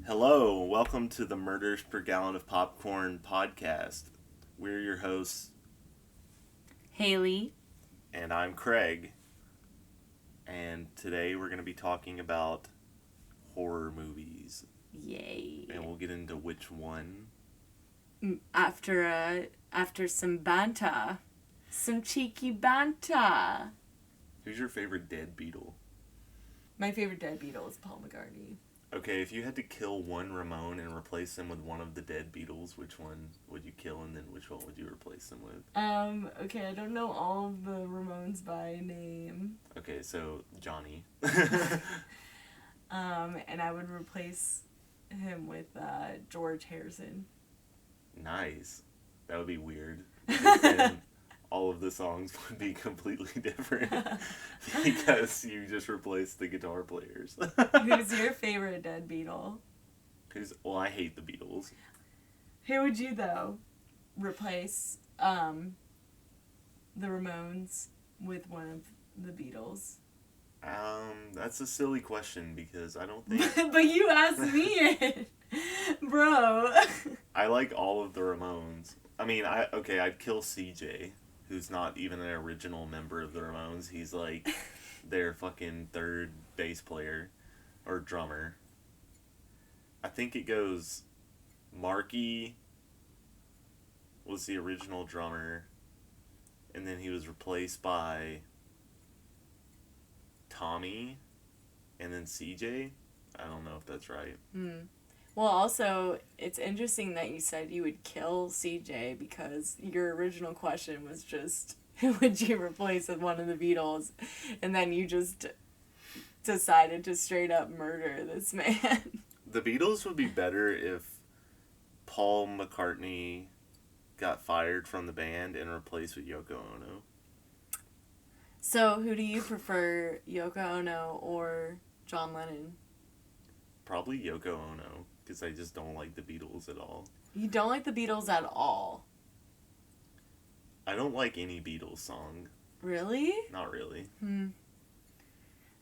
Hello, welcome to the Murders Per Gallon of Popcorn podcast. We're your hosts, Haley. And I'm Craig. And today we're going to be talking about horror movies. Yay. And we'll get into which one. After some banter. Some cheeky banter. Who's your favorite dead Beatle? My favorite dead Beatle is Paul McCartney. Okay, if you had to kill one Ramone and replace him with one of the dead Beatles, which one would you kill and then which one would you replace them with? Okay, I don't know all of the Ramones by name. Okay, so Johnny. And I would replace him with George Harrison. Nice. That would be weird. Then all of the songs would be completely different because you just replaced the guitar players. Who's your favorite dead Beatle? Well, I hate the Beatles. Who would you, though, replace the Ramones with one of the Beatles? That's a silly question because I don't think... But you asked me it! Bro. I like all of the Ramones. I mean, I'd kill CJ, who's not even an original member of the Ramones. He's like their fucking third bass player or drummer. I think it goes Marky was the original drummer, and then he was replaced by Tommy, and then CJ. I don't know if that's right. Well, also, it's interesting that you said you would kill CJ because your original question was just, who would you replace with one of the Beatles? And then you just decided to straight up murder this man. The Beatles would be better if Paul McCartney got fired from the band and replaced with Yoko Ono. So, who do you prefer, Yoko Ono or John Lennon? Probably Yoko Ono, because I just don't like the Beatles at all. You don't like the Beatles at all? I don't like any Beatles song. Really? Not really.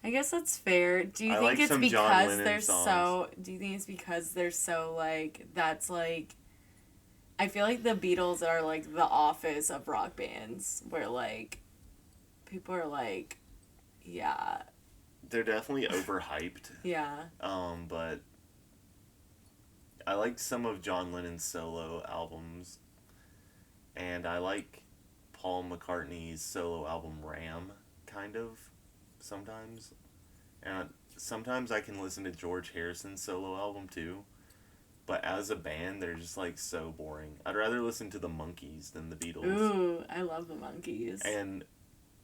I guess that's fair. Do you I think like it's some because John Lennon they're songs. do you think it's because they're so, like, that's, like, I feel like the Beatles are, like, the Office of rock bands, where, like, people are like, yeah. They're definitely overhyped. Yeah. But I like some of John Lennon's solo albums, and I like Paul McCartney's solo album Ram, kind of, sometimes. And sometimes I can listen to George Harrison's solo album too, but as a band, they're just, like, so boring. I'd rather listen to the Monkees than the Beatles. Ooh, I love the Monkees. And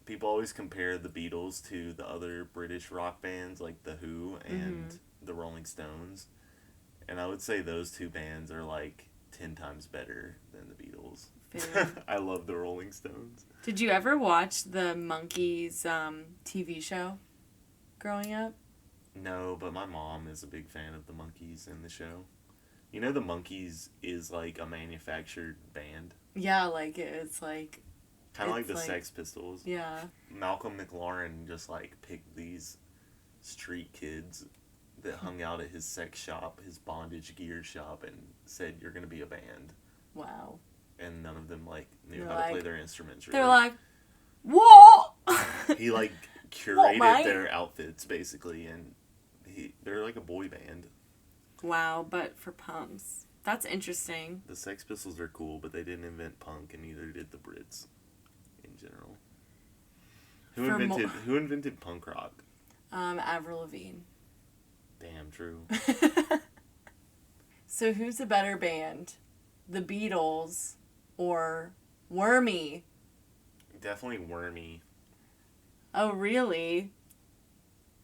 people always compare the Beatles to the other British rock bands like The Who and the Rolling Stones. And I would say those two bands are like 10 times better than the Beatles. I love the Rolling Stones. Did you ever watch the Monkees TV show growing up? No, but my mom is a big fan of the Monkees in the show. You know, the Monkees is like a manufactured band. Yeah, like it's like... Kind of like the Sex Pistols. Yeah. Malcolm McLaren just, like, picked these street kids that hung out at his sex shop, his bondage gear shop, and said, you're going to be a band. Wow. And none of them, like, knew They're how to play their instruments. Really. They're like, what? He, like, curated their outfits, basically, and they're like a boy band. Wow, but for pumps. That's interesting. The Sex Pistols are cool, but they didn't invent punk, and neither did the Brits. In general. Who invented punk rock? Avril Lavigne. Damn true. So who's a better band? The Beatles or Wormy? Definitely Wormy. Oh, really?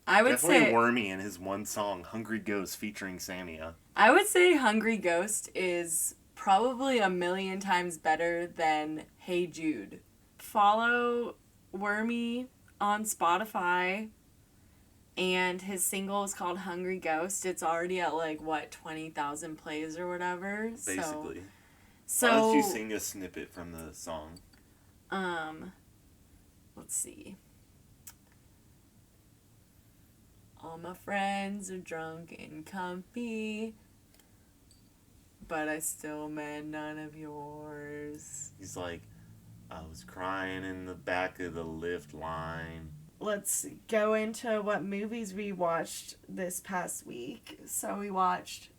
I would Definitely say Wormy and his one song, Hungry Ghost, featuring Samia. I would say Hungry Ghost is probably a million times better than Hey Jude. Follow Wormy on Spotify, and his single is called Hungry Ghost. It's already at, like, what, 20,000 plays or whatever? Basically. So why don't you sing a snippet from the song? Let's see. All my friends are drunk and comfy. but I still meant none of yours. He's like, I was crying in the back of the lift line. Let's go into what movies we watched this past week. So we watched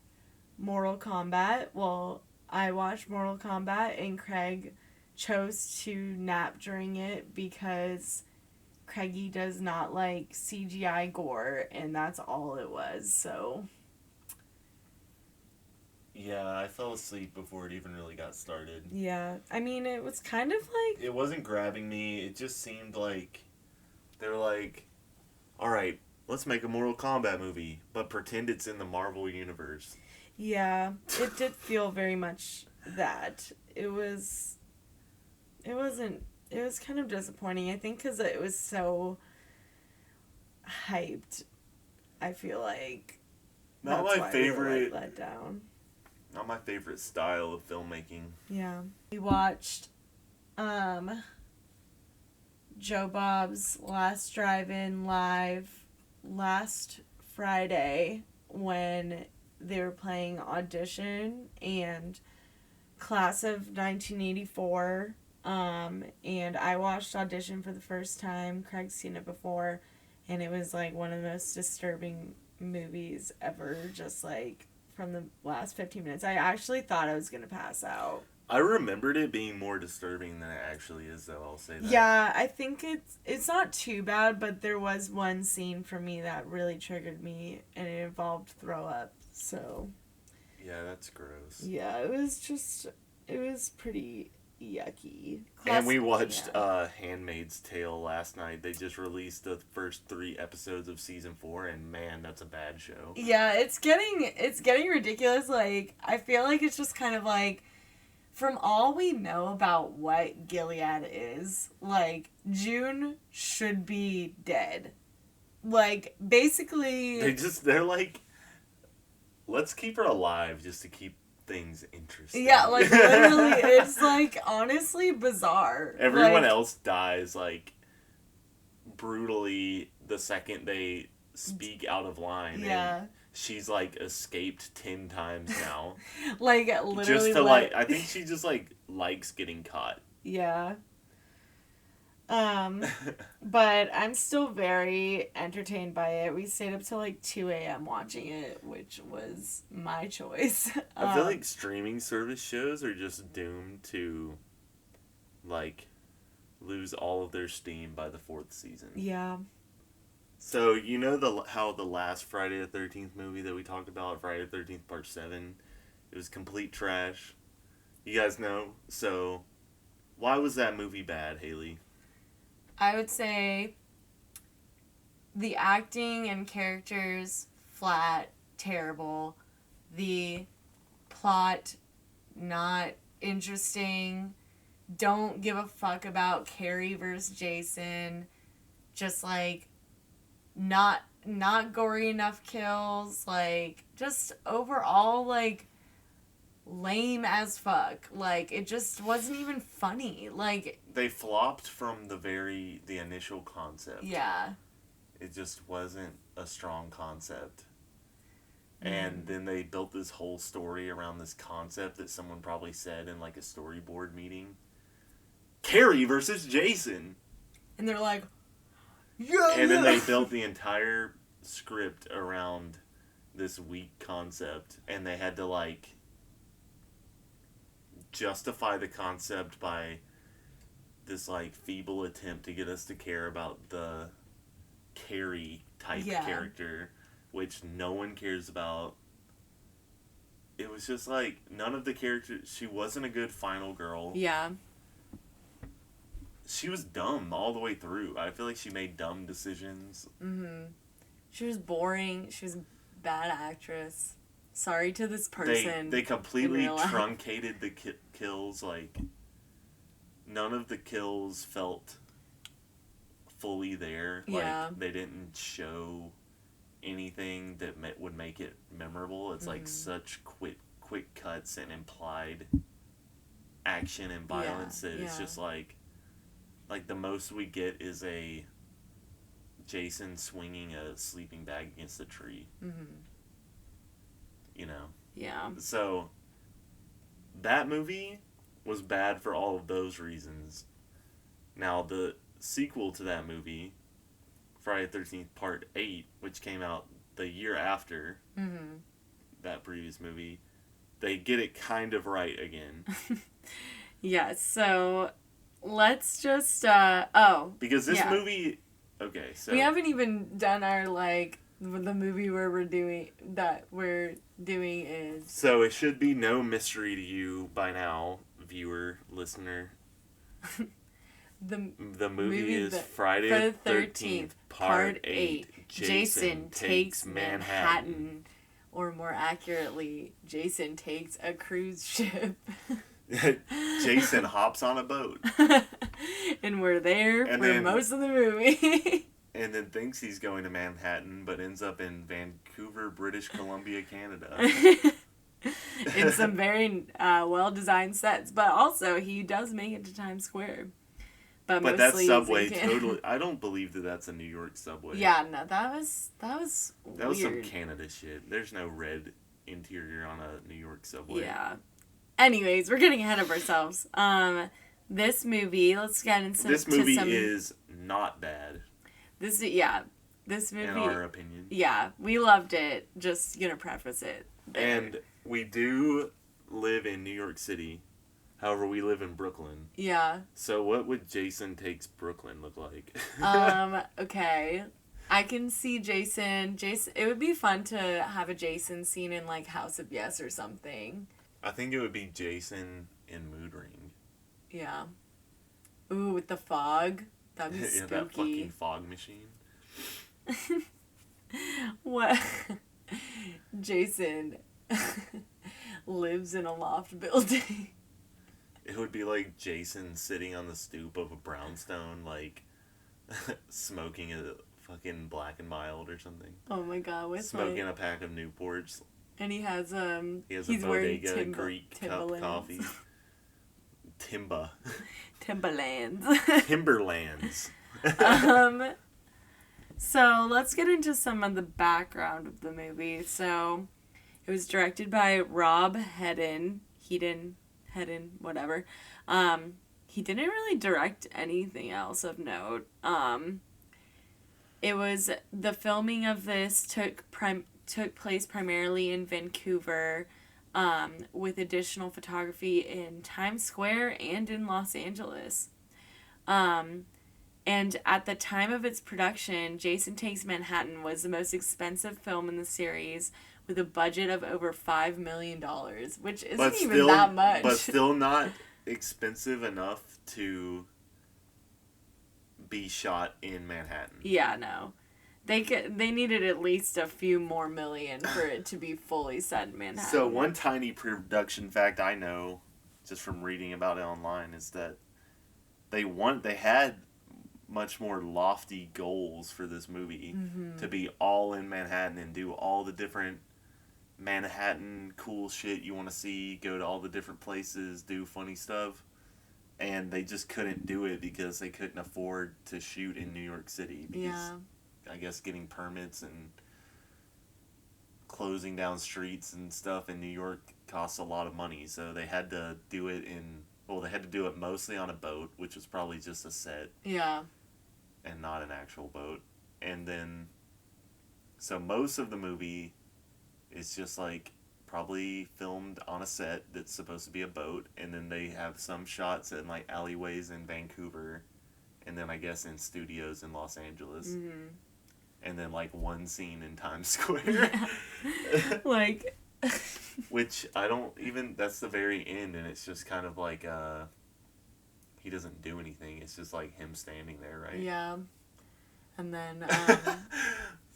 Mortal Kombat. Well, I watched Mortal Kombat and Craig chose to nap during it because Craigie does not like CGI gore, and that's all it was, so... Yeah, I fell asleep before it even really got started. Yeah, I mean, it was kind of like... It wasn't grabbing me, it just seemed like... They were like, alright, let's make a Mortal Kombat movie, but pretend it's in the Marvel Universe. Yeah, it did feel very much that. It was kind of disappointing, I think, because it was so hyped. I feel like Not that's my why favorite. we were, like, let down. Not my favorite style of filmmaking. Yeah. We watched Joe Bob's Last Drive-In live last Friday when they were playing Audition and Class of 1984. And I watched Audition for the first time. Craig's seen it before, and it was like one of the most disturbing movies ever, just like from the last 15 minutes. I actually thought I was gonna pass out. I remembered it being more disturbing than it actually is, though, I'll say that. Yeah, I think it's not too bad, but there was one scene for me that really triggered me, and it involved throw up, so... Yeah, that's gross. Yeah, it was pretty yucky. And we watched Handmaid's Tale last night. They just released the first 3 episodes of season 4, and man, that's a bad show. Yeah, it's getting ridiculous. Like, I feel like it's just kind of like, from all we know about what Gilead is, like, June should be dead. Like, basically... They're like, let's keep her alive just to keep things interesting. Yeah, like, literally, it's, like, honestly bizarre. Everyone like, else dies, like, brutally the second they speak out of line. Yeah. And she's, like, escaped 10 times now. Like, literally... Just to, like, I think she just, like, likes getting caught. Yeah. But I'm still very entertained by it. We stayed up till like 2 a.m. watching it, which was my choice. I feel like streaming service shows are just doomed to, like, lose all of their steam by the 4th season. Yeah. So, you know how the last Friday the 13th movie that we talked about, Friday the 13th Part 7, it was complete trash? You guys know? So, why was that movie bad, Haley? I would say the acting and characters, flat, terrible. The plot, not interesting. Don't give a fuck about Carrie versus Jason. Just, like, not gory enough kills. Like, just overall, like, lame as fuck. Like, it just wasn't even funny. Like, they flopped from the initial concept. Yeah. It just wasn't a strong concept. And then they built this whole story around this concept that someone probably said in, like, a storyboard meeting. Carrie versus Jason! And they're like, yeah! And then they built the entire script around this weak concept. And they had to, like, justify the concept by this, like, feeble attempt to get us to care about the Carrie type character, which no one cares about. It was just, like, none of the characters... She wasn't a good final girl. Yeah. She was dumb all the way through. I feel like she made dumb decisions. Mm-hmm. She was boring. She was a bad actress. Sorry to this person. They completely truncated the kills. Like, none of the kills felt fully there. Yeah. Like, they didn't show anything that would make it memorable. It's like such quick cuts and implied action and violence that it's just like the most we get is a Jason swinging a sleeping bag against a tree. Mm-hmm. You know? Yeah. So, that movie was bad for all of those reasons. Now, the sequel to that movie, Friday the 13th Part 8, which came out the year after that previous movie, they get it kind of right again. Yeah, so let's just, Because this movie... Okay, so... We haven't even done our, the movie where we're doing is... So it should be no mystery to you by now, viewer, listener. The movie is Friday the 13th, Part 8. Jason takes Manhattan. Or more accurately, Jason takes a cruise ship. Jason hops on a boat. And we're there for most of the movie. And then thinks he's going to Manhattan, but ends up in Vancouver, British Columbia, Canada. In some very well-designed sets. But also, he does make it to Times Square. But that subway totally... I don't believe that that's a New York subway. Yeah, no, that was weird. That was some Canada shit. There's no red interior on a New York subway. Yeah. Anyways, we're getting ahead of ourselves. This movie, let's get into This movie is not bad. This movie... In our opinion. Yeah, we loved it. Just gonna preface it there. And we do live in New York City. However, we live in Brooklyn. Yeah. So what would Jason Takes Brooklyn look like? Okay. I can see Jason. It would be fun to have a Jason scene in, House of Yes or something. I think it would be Jason in Mood Ring. Yeah. Ooh, with the fog. That'd be spooky. That fucking fog machine. What? Jason lives in a loft building. It would be like Jason sitting on the stoop of a brownstone, smoking a fucking Black and Mild or something. Oh my god, with smoking a pack of Newports. And he has he's a bodega Greek cup coffee. Timberlands. Timberlands. So let's get into some of the background of the movie. So it was directed by Rob Hedden, whatever. He didn't really direct anything else of note. It was the filming of this took place primarily in Vancouver, with additional photography in Times Square and in Los Angeles. And at the time of its production, Jason Takes Manhattan was the most expensive film in the series, with a budget of over $5 million, which isn't even that much. But still not expensive enough to be shot in Manhattan. Yeah, no. They needed at least a few more million for it to be fully set in Manhattan. So one tiny production fact I know, just from reading about it online, is that they had much more lofty goals for this movie to be all in Manhattan and do all the different Manhattan cool shit you want to see, go to all the different places, do funny stuff, and they just couldn't do it because they couldn't afford to shoot in New York City because I guess getting permits and closing down streets and stuff in New York costs a lot of money, so they had to do it mostly on a boat, which was probably just a set. Yeah. And not an actual boat. And then, so most of the movie is just probably filmed on a set that's supposed to be a boat, and then they have some shots in alleyways in Vancouver, and then I guess in studios in Los Angeles. And then one scene in Times Square. Which I don't even, that's the very end, and it's just kind of he doesn't do anything. It's just him standing there, right? Yeah. And then,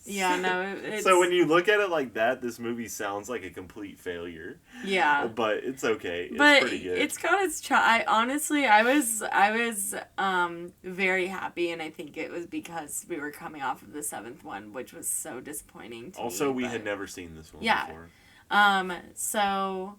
yeah, no, it's... So when you look at it like that, this movie sounds like a complete failure. Yeah. But it's okay. It's pretty good. It's got its I was very happy, and I think it was because we were coming off of the seventh one, which was so disappointing to me. Also, we had never seen this one before. So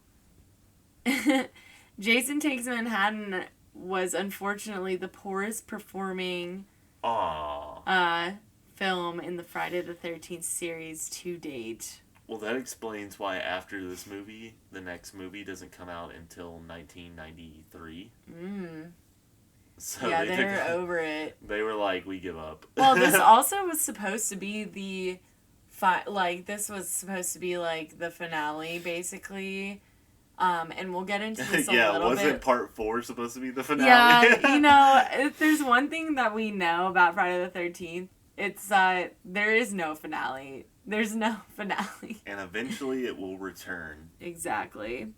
Jason Takes Manhattan was unfortunately the poorest performing film in the Friday the 13th series to date. Well, that explains why after this movie, the next movie doesn't come out until 1993. So Yeah, they were over it. They were like, we give up. Well, this also was supposed to be the this was supposed to be like the finale, basically. And we'll get into this a little bit. Wasn't part 4 supposed to be the finale? Yeah, if there's one thing that we know about Friday the 13th, it's there is no finale. There's no finale. And eventually it will return. Exactly.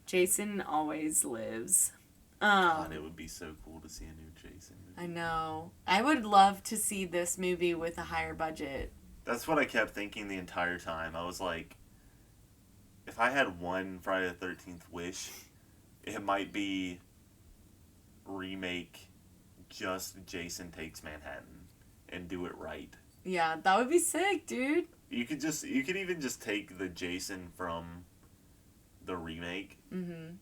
Jason always lives. God, it would be so cool to see a new Jason movie. I know. I would love to see this movie with a higher budget. That's what I kept thinking the entire time. I was like, if I had one Friday the 13th wish, it might be remake just Jason Takes Manhattan and do it right. Yeah, that would be sick, dude. You could even just take the Jason from the remake. Mm-hmm.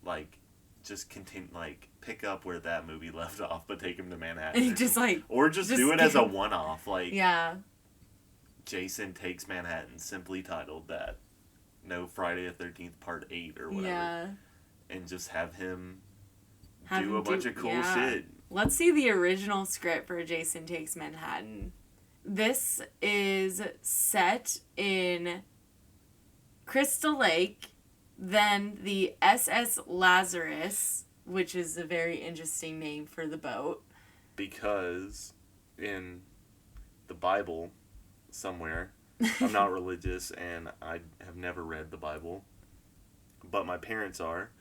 Like, just continue, like, pick up where that movie left off, but take him to Manhattan. Or just do it as a one-off, like, yeah. Jason Takes Manhattan, simply titled that. No Friday the 13th Part 8 or whatever. Yeah. And just have him do a bunch of cool shit. Let's see the original script for Jason Takes Manhattan. This is set in Crystal Lake, then the SS Lazarus, which is a very interesting name for the boat. Because in the Bible, somewhere, I'm not religious and I have never read the Bible, but my parents are,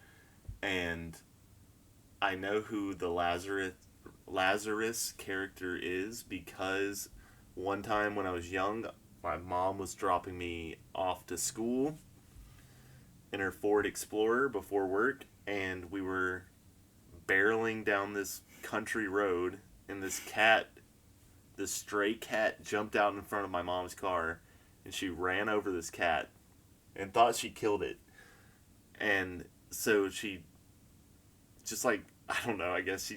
and I know who the Lazarus character is because one time when I was young, my mom was dropping me off to school in her Ford Explorer before work, and we were barreling down this country road, and this stray cat jumped out in front of my mom's car, and she ran over this cat and thought she killed it. And so she just, like, I don't know, I guess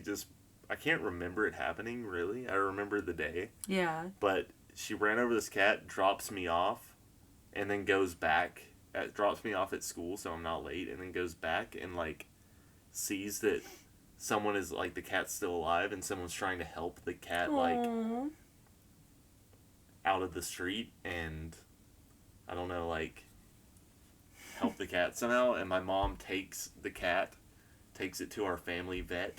I can't remember it happening, really. I remember the day. Yeah. But she ran over this cat, drops me off, and then goes back. Drops me off at school so I'm not late, and then goes back and, like, sees that someone is, like, the cat's still alive, and someone's trying to help the cat, like, out of the street, and, I don't know, like, help the cat somehow, and my mom takes it to our family vet,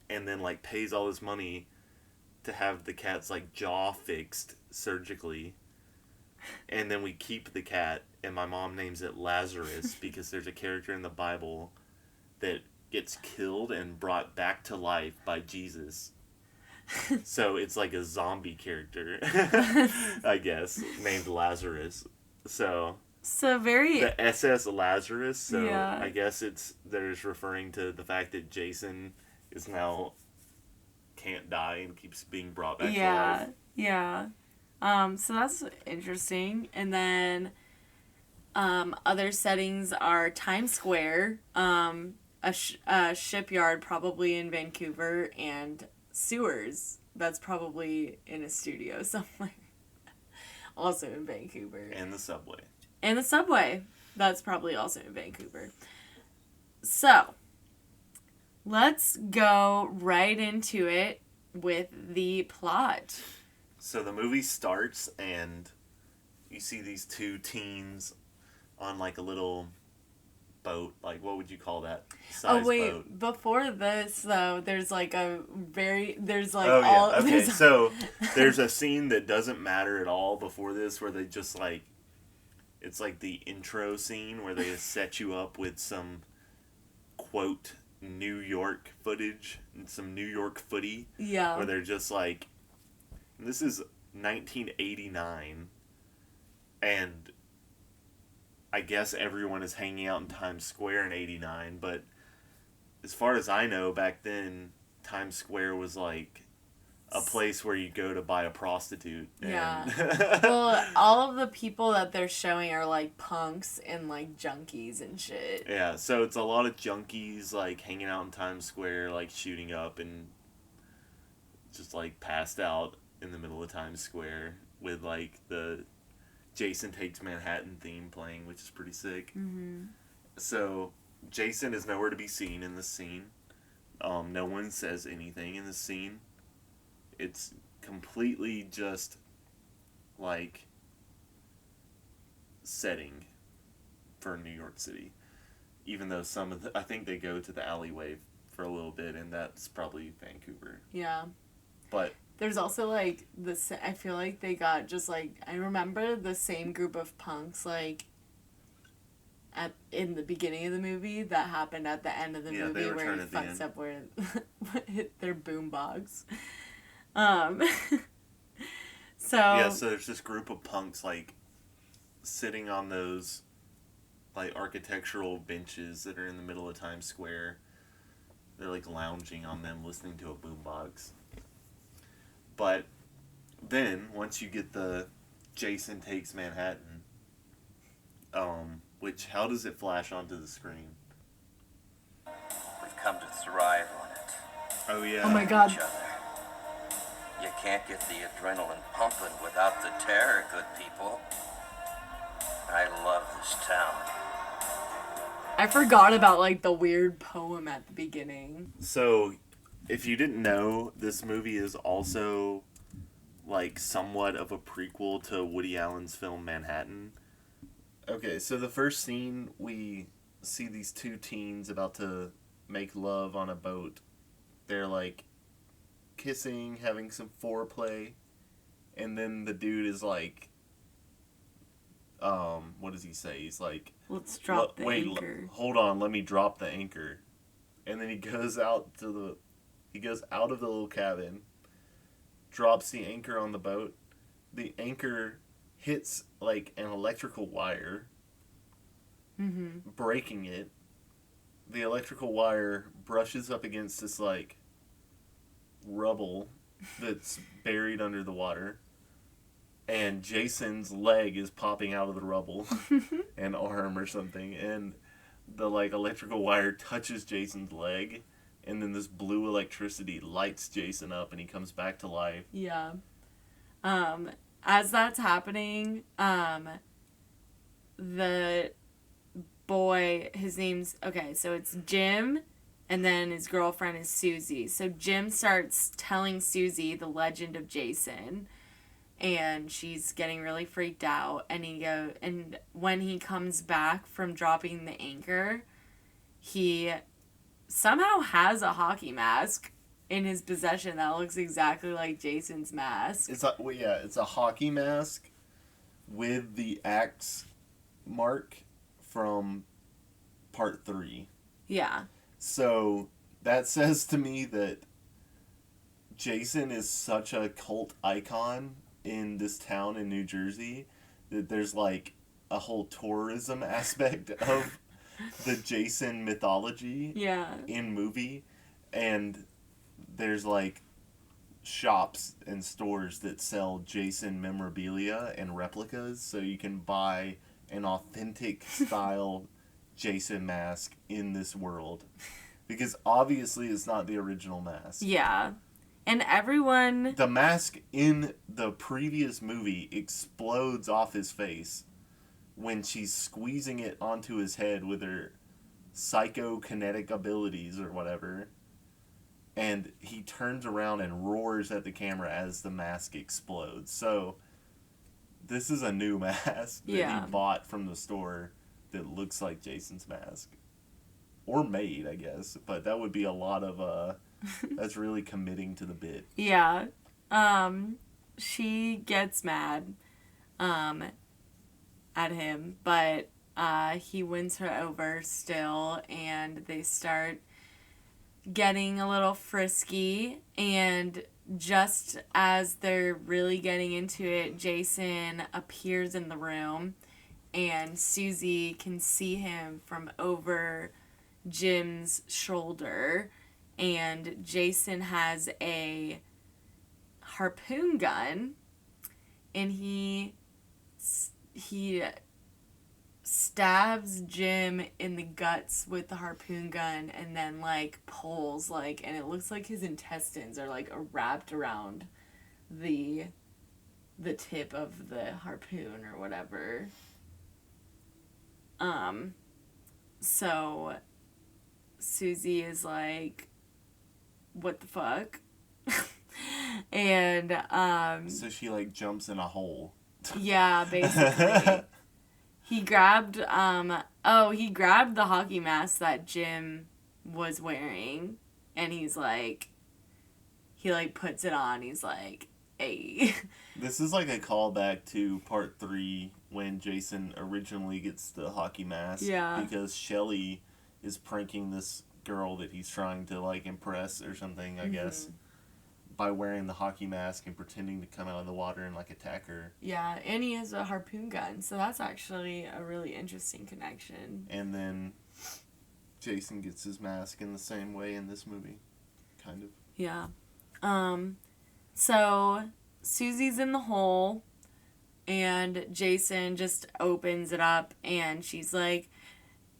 and then, like, pays all this money to have the cat's, like, jaw fixed surgically, and then we keep the cat, and my mom names it Lazarus because there's a character in the Bible that gets killed and brought back to life by Jesus. So it's like a zombie character, I guess, named Lazarus. So the SS Lazarus, so yeah. I guess there's referring to the fact that Jason is now can't die and keeps being brought back to life. Yeah. So that's interesting. And then other settings are Times Square, a shipyard probably in Vancouver, and sewers. That's probably in a studio somewhere. Also in Vancouver. And the subway. That's probably also in Vancouver. So, let's go right into it with the plot. So the movie starts and you see these two teens on, like, a little boat. Like, what would you call that size boat? Before this, though, there's, like, so there's a scene that doesn't matter at all before this where they just, like, it's like the intro scene where they set you up with some, quote, New York footage and some New York footy. Yeah. Where they're just like, this is 1989, and I guess everyone is hanging out in Times Square in 89, but as far as I know, back then, Times Square was like a place where you go to buy a prostitute. Yeah. Well, all of the people that they're showing are, like, punks and, like, junkies and shit. Yeah, so it's a lot of junkies, like, hanging out in Times Square, like, shooting up and just, like, passed out in the middle of Times Square with, like, the Jason Takes Manhattan theme playing, which is pretty sick. Mm-hmm. So Jason is nowhere to be seen in this scene. No one says anything in this scene. It's completely just like setting for New York City. Even though I think they go to the alleyway for a little bit, and that's probably Vancouver. Yeah. But there's also, like, I feel like they got just, like, I remember the same group of punks, like, in the beginning of the movie that happened at the end of the movie where he fucks up where hit their boombox. So yeah, so there's this group of punks, like, sitting on those, like, architectural benches that are in the middle of Times Square. They're, like, lounging on them, listening to a boombox. But then, once you get the Jason Takes Manhattan, which, how does it flash onto the screen? We've come to thrive on it. Oh, yeah. Oh, my God. Each other. You can't get the adrenaline pumping without the terror, good people. I love this town. I forgot about, like, the weird poem at the beginning. So, if you didn't know, this movie is also, like, somewhat of a prequel to Woody Allen's film Manhattan. Okay, so the first scene, we see these two teens about to make love on a boat. They're, like, kissing, having some foreplay, and then the dude is like, what does he say? He's like, let's drop the anchor. Hold on, let me drop the anchor. And then he goes out of the little cabin, drops the anchor on the boat. The anchor hits, like, an electrical wire, breaking it. The electrical wire brushes up against this, like, rubble that's buried under the water, and Jason's leg is popping out of the rubble, an arm or something, and the, like, electrical wire touches Jason's leg, and then this blue electricity lights Jason up, and he comes back to life. Yeah. As that's happening, the boy, his name's, okay, so it's Jim, and then his girlfriend is Susie. So Jim starts telling Susie the legend of Jason, and she's getting really freaked out, and when he comes back from dropping the anchor, he somehow has a hockey mask in his possession that looks exactly like Jason's mask. It's a hockey mask with the axe mark from part 3. Yeah. So that says to me that Jason is such a cult icon in this town in New Jersey that there's, like, a whole tourism aspect of the Jason mythology in movie, and there's, like, shops and stores that sell Jason memorabilia and replicas, so you can buy an authentic style Jason mask in this world, because obviously it's not the original mask. Yeah. And everyone... The mask in the previous movie explodes off his face when she's squeezing it onto his head with her psychokinetic abilities or whatever. And he turns around and roars at the camera as the mask explodes. So, this is a new mask that he bought from the store that looks like Jason's mask. Or made, I guess. But that would be a lot of, that's really committing to the bit. Yeah. She gets mad, at him, but, he wins her over still, and they start getting a little frisky, and just as they're really getting into it, Jason appears in the room, and Susie can see him from over Jim's shoulder, and Jason has a harpoon gun, and he stabs Jim in the guts with the harpoon gun, and then, like, pulls, like, and it looks like his intestines are, like, wrapped around the the tip of the harpoon or whatever. So Susie is like, what the fuck? And, So she, like, jumps in a hole. yeah, basically. He grabbed the hockey mask that Jim was wearing, and he puts it on. He's like, hey. This is like a callback to part 3 when Jason originally gets the hockey mask. Yeah. Because Shelly is pranking this girl that he's trying to, like, impress or something, I guess, by wearing the hockey mask and pretending to come out of the water and, like, attack her. Yeah, and he has a harpoon gun, so that's actually a really interesting connection. And then Jason gets his mask in the same way in this movie. Kind of. Yeah. So Susie's in the hole, and Jason just opens it up, and she's like,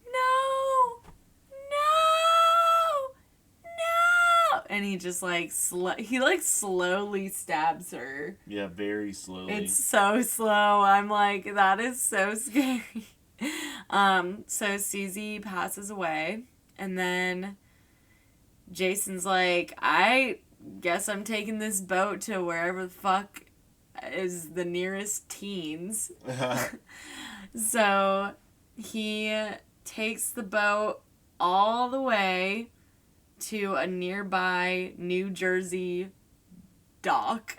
no, no, no, and he just like slowly stabs her. Yeah, very slowly. It's so slow. I'm like, that is so scary. So Susie passes away, and then Jason's like, I guess I'm taking this boat to wherever the fuck is the nearest teens. So he takes the boat all the way to a nearby New Jersey dock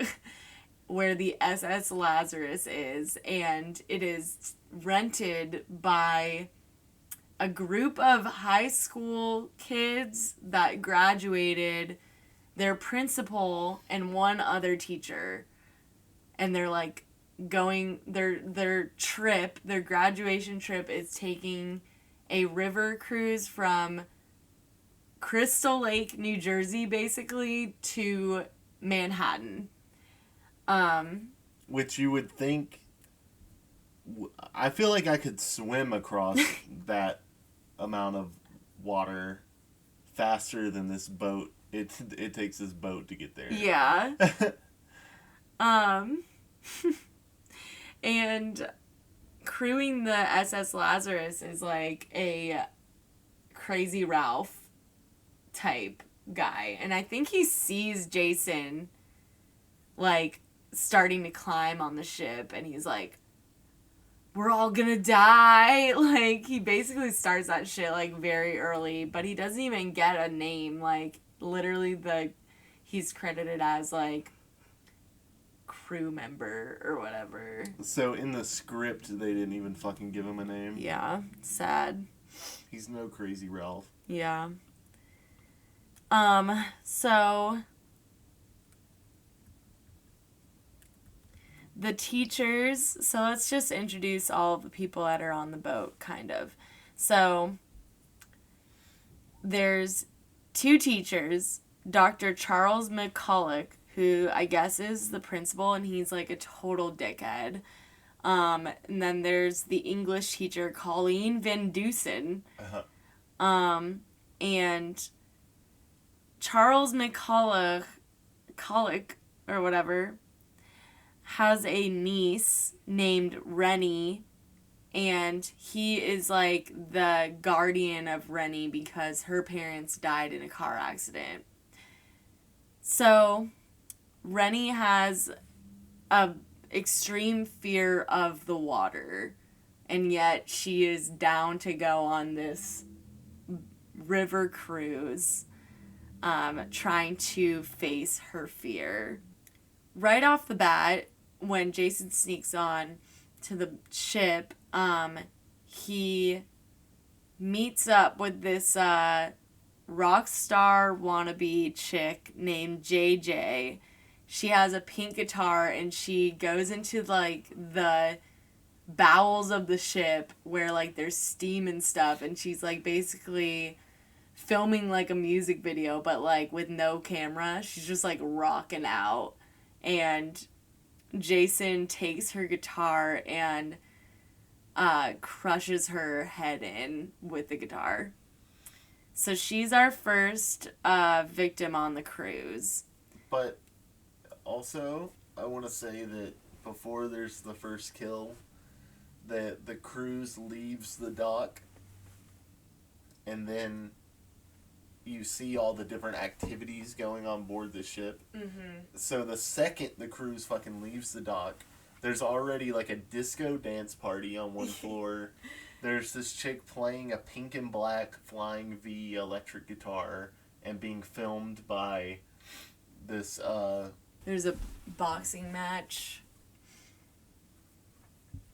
where the SS Lazarus is, and it is rented by a group of high school kids that graduated, their principal and one other teacher, and they're like going, their graduation trip is taking a river cruise from Crystal Lake, New Jersey, basically, to Manhattan. Which you would think, I feel like I could swim across that amount of water faster than this boat. It takes this boat to get there. Yeah. And crewing the SS Lazarus is like a Crazy Ralph type guy. And I think he sees Jason like starting to climb on the ship, and he's like, we're all gonna die. Like, he basically starts that shit like very early, but he doesn't even get a name. Like, literally he's credited as like crew member or whatever. So in the script they didn't even fucking give him a name. Yeah, sad. He's no Crazy Ralph. Yeah. So the teachers, so let's just introduce all of the people that are on the boat, kind of. So there's 2 teachers, Dr. Charles McCulloch, who I guess is the principal, and he's like a total dickhead. And then there's the English teacher, Colleen Van Dusen. And Charles McCulloch, or whatever, has a niece named Rennie, and he is like the guardian of Rennie because her parents died in a car accident. So Rennie has a extreme fear of the water, and yet she is down to go on this river cruise, trying to face her fear. Right off the bat, when Jason sneaks on to the ship, he meets up with this rock star wannabe chick named JJ. She has a pink guitar, and she goes into like the bowels of the ship where like there's steam and stuff, and she's like basically filming like a music video, but like with no camera. She's just like rocking out, and Jason takes her guitar and crushes her head in with the guitar. So she's our first victim on the cruise. But also, I want to say that before there's the first kill, the cruise leaves the dock, and then you see all the different activities going on board the ship. Mm-hmm. So the second the cruise fucking leaves the dock, there's already like a disco dance party on one floor. There's this chick playing a pink and black Flying V electric guitar and being filmed by this, There's a boxing match.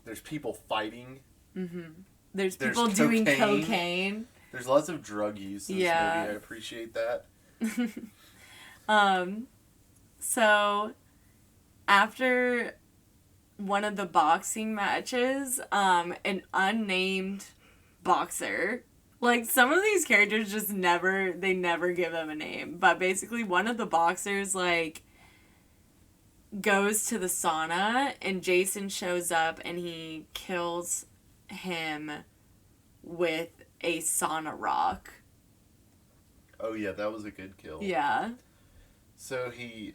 There's people fighting. Mm-hmm. There's people doing cocaine. There's lots of drug use in this movie. I appreciate that. So, after one of the boxing matches, an unnamed boxer, like, some of these characters just never give them a name, but basically one of the boxers, like, goes to the sauna, and Jason shows up, and he kills him with a sauna rock. Oh yeah, that was a good kill. Yeah. So he's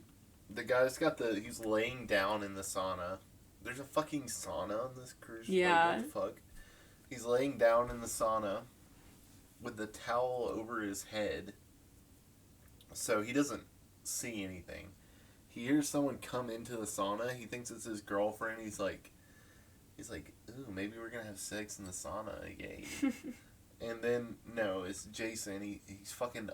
laying down in the sauna. There's a fucking sauna on this cruise ship. Yeah. Like, what the fuck? He's laying down in the sauna with the towel over his head. So he doesn't see anything. He hears someone come into the sauna. He thinks it's his girlfriend. He's like, ooh, maybe we're gonna have sex in the sauna. Yay. And then, no, it's Jason. He's fucking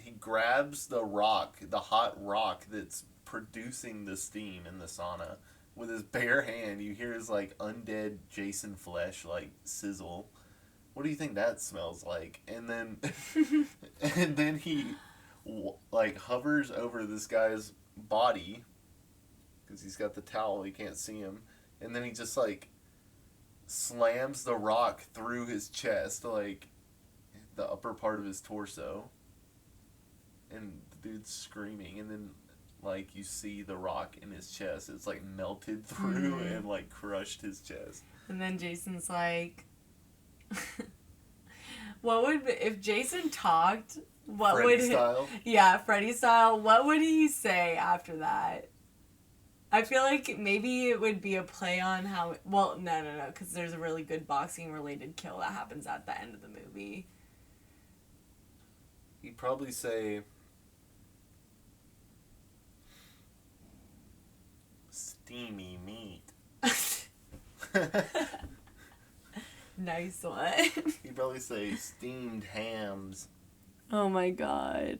he grabs the rock, the hot rock that's producing the steam in the sauna with his bare hand. You hear his, like, undead Jason flesh, like, sizzle. What do you think that smells like? And then, and then he, like, hovers over this guy's body, because he's got the towel, he can't see him. And then he just, like, slams the rock through his chest, like the upper part of his torso, and the dude's screaming, and then like you see the rock in his chest, it's like melted through and like crushed his chest. And then Jason's like, if Jason talked, Freddy style? Yeah, Freddy style, what would he say after that? I feel like maybe it would be a play on how... Well, no, because there's a really good boxing-related kill that happens at the end of the movie. He'd probably say... steamy meat. Nice one. He'd probably say steamed hams. Oh my god.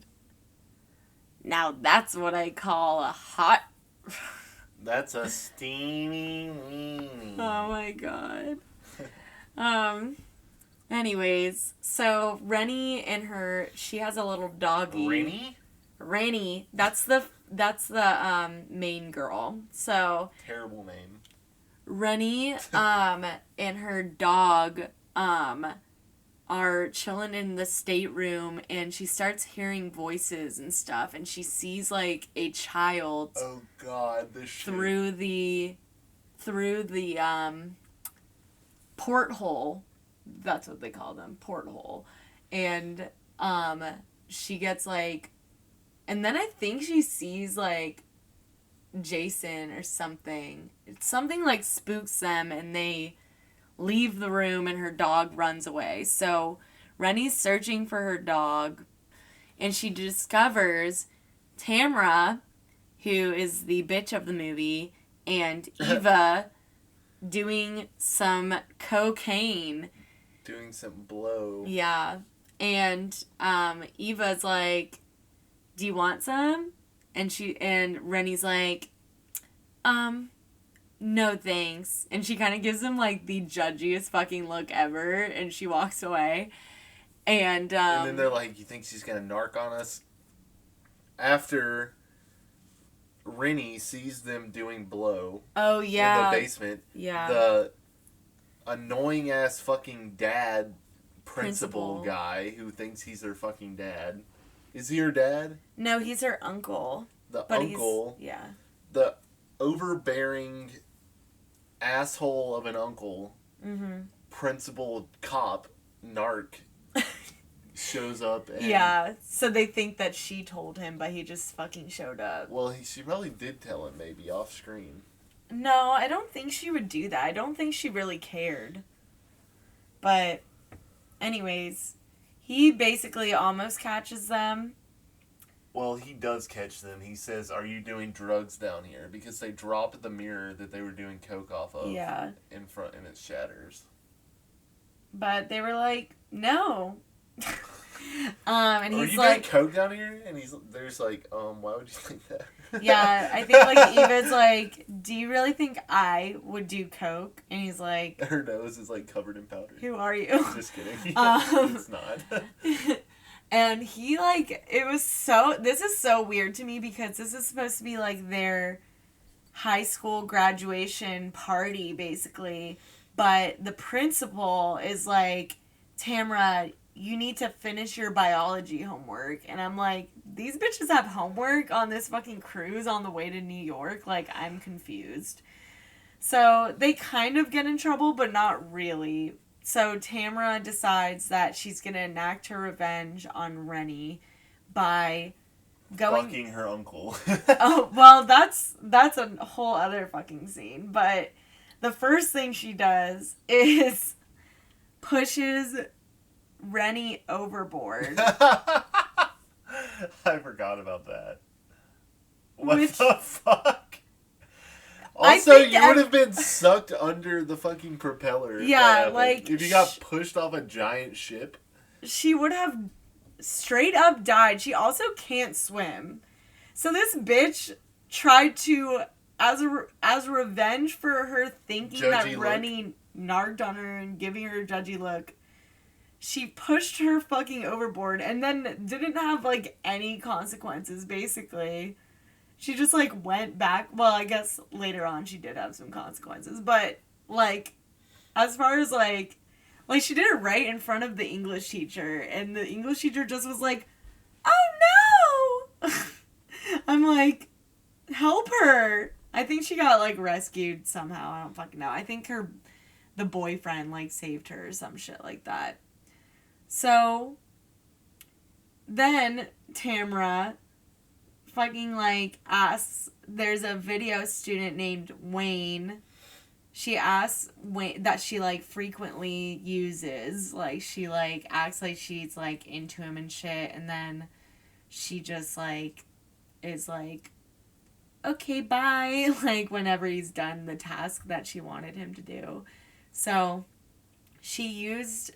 Now that's what I call a hot... That's a steamy weenie. Oh my god. Anyways, so Rennie and she has a little doggy. Rennie? Rennie. That's the main girl. So Terrible name. Rennie and her dog are chilling in the stateroom, and she starts hearing voices and stuff, and she sees like a child through the porthole. That's what they call them, porthole. And she gets like, and then I think she sees like Jason or something. Something like spooks them, and they leave the room, and her dog runs away. So Rennie's searching for her dog, and she discovers Tamra, who is the bitch of the movie, and Eva doing some cocaine. Doing some blow. Yeah. And Eva's like, do you want some? And Rennie's like, no thanks. And she kind of gives him like the judgiest fucking look ever, and she walks away. And then they're like, you think she's gonna narc on us? After Rennie sees them doing blow oh yeah, in the basement, yeah, the annoying ass fucking dad principal guy who thinks he's their fucking dad. Is he her dad? No, he's her uncle. The uncle. Yeah. The overbearing asshole of an uncle, principal cop, narc, shows up. And, yeah, so they think that she told him, but he just fucking showed up. Well, she probably did tell him, maybe, off screen. No, I don't think she would do that. I don't think she really cared. But, anyways, he basically almost catches them. Well, he does catch them. He says, "Are you doing drugs down here?" Because they drop the mirror that they were doing coke off of in front, and it shatters. But they were like, "No." And Are he's you like, doing coke down here? And there's like, why would you think that? yeah, I think like Eva's like, "Do you really think I would do coke?" And he's like, her nose is like covered in powder. "Who are you?" Just kidding. It's not. And he like, this is so weird to me because this is supposed to be like their high school graduation party basically, but the principal is like, "Tamara, you need to finish your biology homework." And I'm like, these bitches have homework on this fucking cruise on the way to New York? Like, I'm confused. So they kind of get in trouble, but not really. So Tamara decides that she's going to enact her revenge on Rennie by fucking her uncle. Oh, well, that's a whole other fucking scene. But the first thing she does is pushes Rennie overboard. I forgot about that. What the fuck? Also, you would have been sucked under the fucking propeller. Yeah, like... if you got pushed off a giant ship. She would have straight up died. She also can't swim. So this bitch tried to, as revenge for her thinking judgy that Rennie narked on her and giving her a judgy look, she pushed her fucking overboard and then didn't have, like, any consequences, basically. She just, like, went back. Well, I guess later on she did have some consequences. But, like, as far as, like, she did it right in front of the English teacher. And the English teacher just was like, "Oh, no!" I'm like, help her. I think she got, like, rescued somehow. I don't fucking know. I think the boyfriend, like, saved her or some shit like that. So, then Tamara fucking, like, asks, there's a video student named Wayne. She asks Wayne that she, like, frequently uses. Like, she, like, acts like she's, like, into him and shit. And then she just, like, is like, "Okay, bye." Like, whenever he's done the task that she wanted him to do. So, she used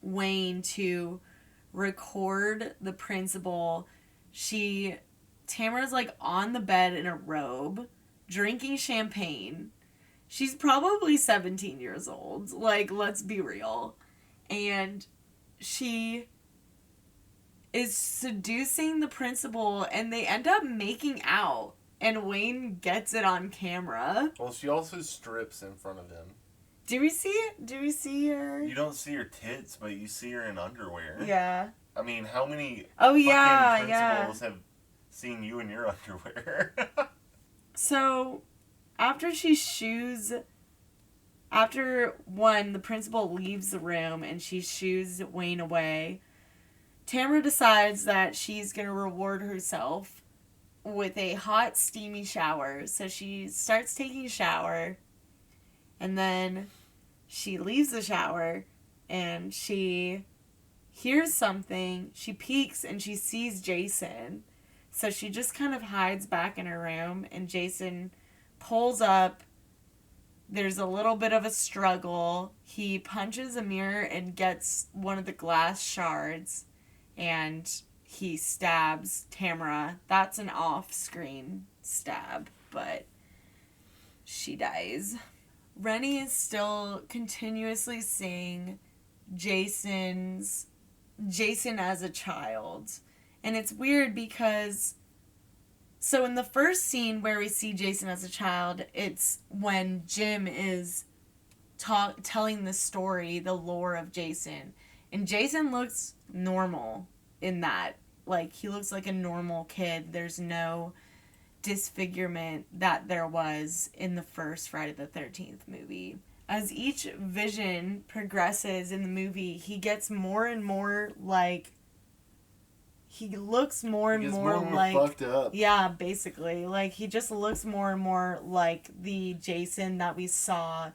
Wayne to record the principal. Tamara's, like, on the bed in a robe, drinking champagne. She's probably 17 years old. Like, let's be real. And she is seducing the principal, and they end up making out. And Wayne gets it on camera. Well, she also strips in front of him. Do we see it? Do we see her? You don't see her tits, but you see her in underwear. Yeah. I mean, how many principals have seen you in your underwear? So, after the principal leaves the room and she shoos Wayne away, Tamara decides that she's going to reward herself with a hot, steamy shower. So she starts taking a shower, and then she leaves the shower, and she hears something. She peeks, and she sees Jason. So she just kind of hides back in her room, and Jason pulls up. There's a little bit of a struggle. He punches a mirror and gets one of the glass shards, and he stabs Tamara. That's an off-screen stab, but she dies. Rennie is still continuously seeing Jason as a child. And it's weird because, so in the first scene where we see Jason as a child, it's when Jim is telling the story, the lore of Jason. And Jason looks normal in that. Like, he looks like a normal kid. There's no disfigurement that there was in the first Friday the 13th movie. As each vision progresses in the movie, he gets more and more, like, he looks more and He gets more more and more like fucked up. Yeah, basically. Like he just looks more and more like the Jason that we saw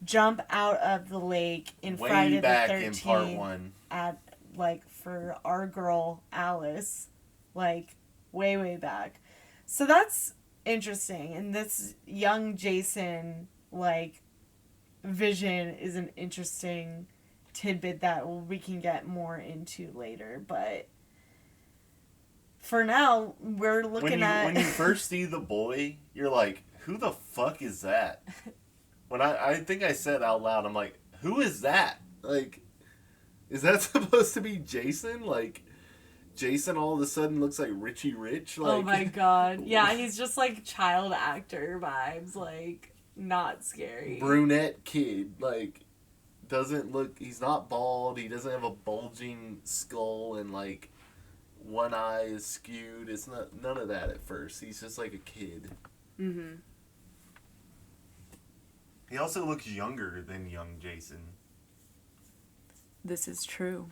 jump out of the lake in Way Friday back the in 13th part 1. at like for our girl Alice, like way back. So that's interesting. And this young Jason like vision is an interesting tidbit that we can get more into later, but for now we're looking at when you first see the boy, you're like, who the fuck is that? When I think I said out loud, I'm like, who is that? Like, is that supposed to be Jason? Like, Jason all of a sudden looks like Richie Rich? Like, oh my god. Yeah, he's just like child actor vibes, like not scary. brunette kid. Like, doesn't look, he's not bald, he doesn't have a bulging skull, and like one eye is skewed. It's not none of that at first. He's just like a kid. Mm-hmm. He also looks younger than young Jason. This is true.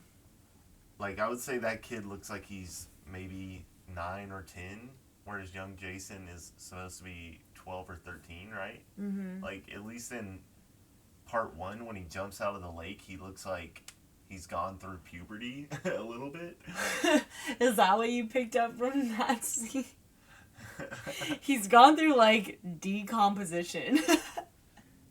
Like, I would say that kid looks like he's maybe 9 or 10, whereas young Jason is supposed to be 12 or 13, right? Mm-hmm. Like, at least in part 1, when he jumps out of the lake, he looks like he's gone through puberty a little bit. Is that what you picked up from that scene? He's gone through like decomposition.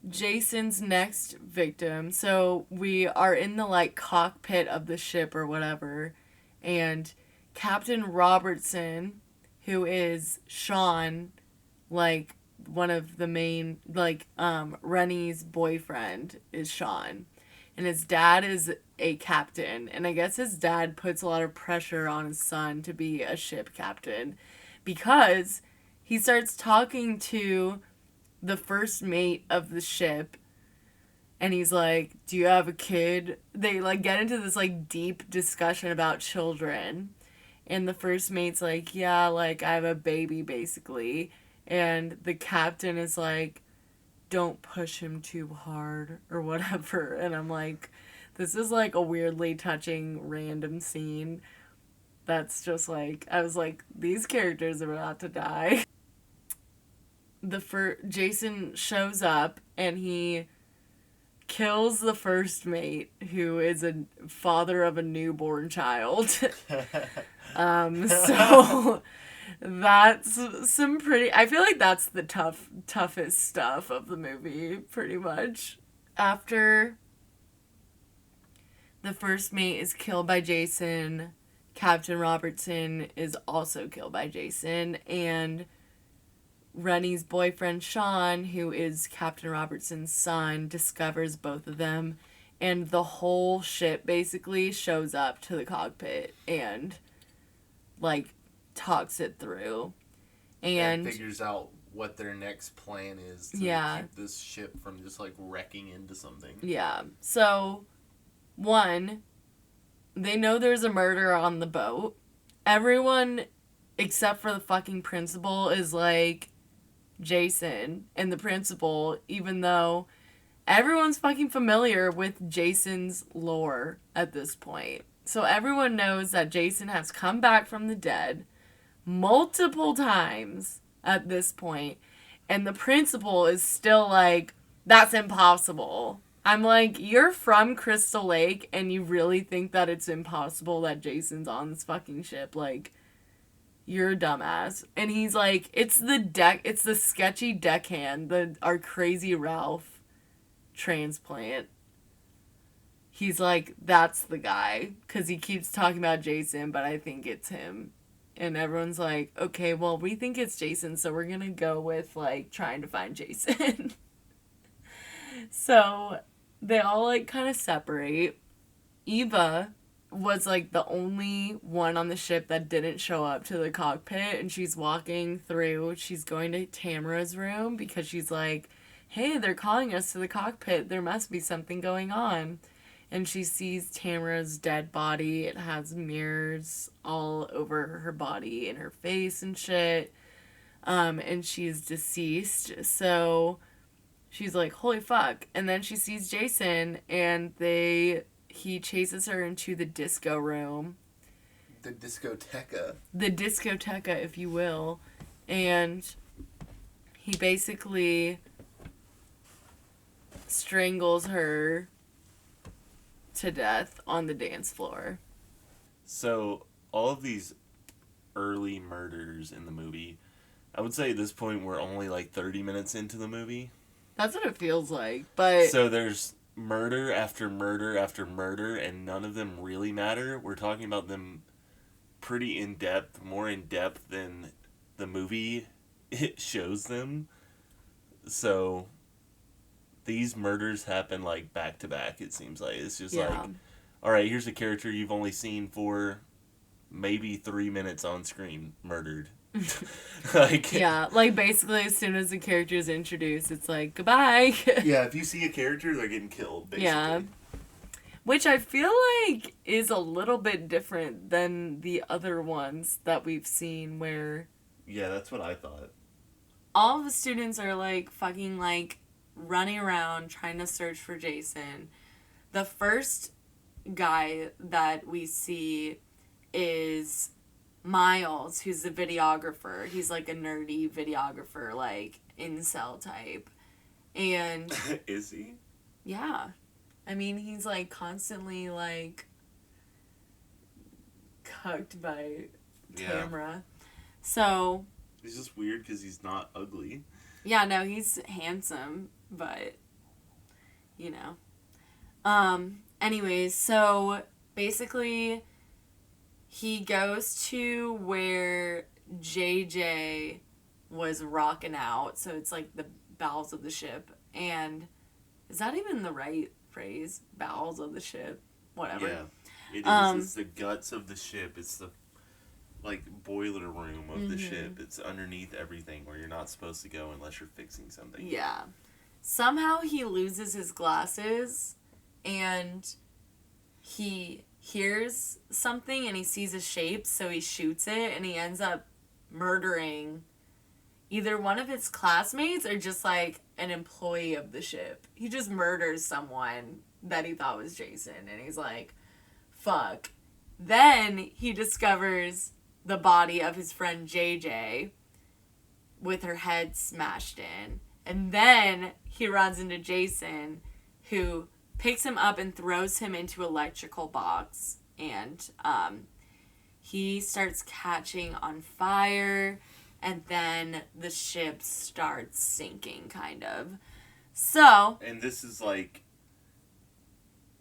Jason's next victim. So we are in the like cockpit of the ship or whatever, and Captain Robertson, who is Sean, like one of the main like Rennie's boyfriend is Sean. And his dad is a captain. And I guess his dad puts a lot of pressure on his son to be a ship captain because he starts talking to the first mate of the ship. And he's like, do you have a kid? They like get into this like deep discussion about children. And the first mate's like, yeah, like I have a baby basically. And the captain is like, don't push him too hard or whatever. And I'm like, this is like a weirdly touching random scene that's just like, I was like, these characters are about to die. Jason shows up and he kills the first mate, who is a father of a newborn child. So that's some pretty, I feel like that's the toughest stuff of the movie, pretty much. After the first mate is killed by Jason, Captain Robertson is also killed by Jason, and Rennie's boyfriend Sean, who is Captain Robertson's son, discovers both of them, and the whole ship basically shows up to the cockpit and like talks it through and figures out what their next plan is to keep this ship from just like wrecking into something. Yeah. So, one, they know there's a murder on the boat. Everyone except for the fucking principal is like Jason, and the principal, even though everyone's fucking familiar with Jason's lore at this point. So everyone knows that Jason has come back from the dead multiple times at this point, and the principal is still like, that's impossible. I'm like, you're from Crystal Lake and you really think that it's impossible that Jason's on this fucking ship? Like, you're a dumbass. And he's like, it's the sketchy deckhand, our crazy Ralph transplant. He's like, that's the guy, because he keeps talking about Jason, but I think it's him. And everyone's like, okay, well, we think it's Jason, so we're gonna go with, like, trying to find Jason. So they all, like, kind of separate. Eva was, like, the only one on the ship that didn't show up to the cockpit, and she's walking through. She's going to Tamara's room because she's like, hey, they're calling us to the cockpit. There must be something going on. And she sees Tamara's dead body. It has mirrors all over her body and her face and shit. And she's deceased. So she's like, holy fuck. And then she sees Jason, and he chases her into the disco room. The discoteca. The discoteca, if you will. And he basically strangles her to death on the dance floor. So, all of these early murders in the movie, I would say at this point we're only like 30 minutes into the movie. That's what it feels like, but... So there's murder after murder after murder, and none of them really matter. We're talking about them pretty in-depth, more in-depth than the movie it shows them. So these murders happen like back to back, it seems like. It's just like, alright, here's a character you've only seen for maybe 3 minutes on screen, murdered. Like basically as soon as the character is introduced, it's like, goodbye. Yeah, if you see a character, they're getting killed, basically. Yeah. Which I feel like is a little bit different than the other ones that we've seen where... Yeah, that's what I thought. All of the students are like fucking like running around trying to search for Jason. The first guy that we see is Miles, who's the videographer. He's like a nerdy videographer, like incel type. And is he? Yeah. I mean, he's like constantly like cucked by Tamara. So he's just weird because he's not ugly. Yeah, no, he's handsome, but you know. Anyways, so basically he goes to where JJ was rocking out, so it's like the bowels of the ship. And is that even the right phrase? Bowels of the ship? Whatever. Yeah, it is. It's the guts of the ship. It's the like boiler room of the ship. It's underneath everything where you're not supposed to go unless you're fixing something. Yeah. Somehow he loses his glasses and he hears something and he sees a shape, so he shoots it and he ends up murdering either one of his classmates or just like an employee of the ship. He just murders someone that he thought was Jason and he's like, fuck. Then he discovers the body of his friend JJ with her head smashed in. And then he runs into Jason, who picks him up and throws him into an electrical box. And he starts catching on fire. And then the ship starts sinking, kind of. So... And this is like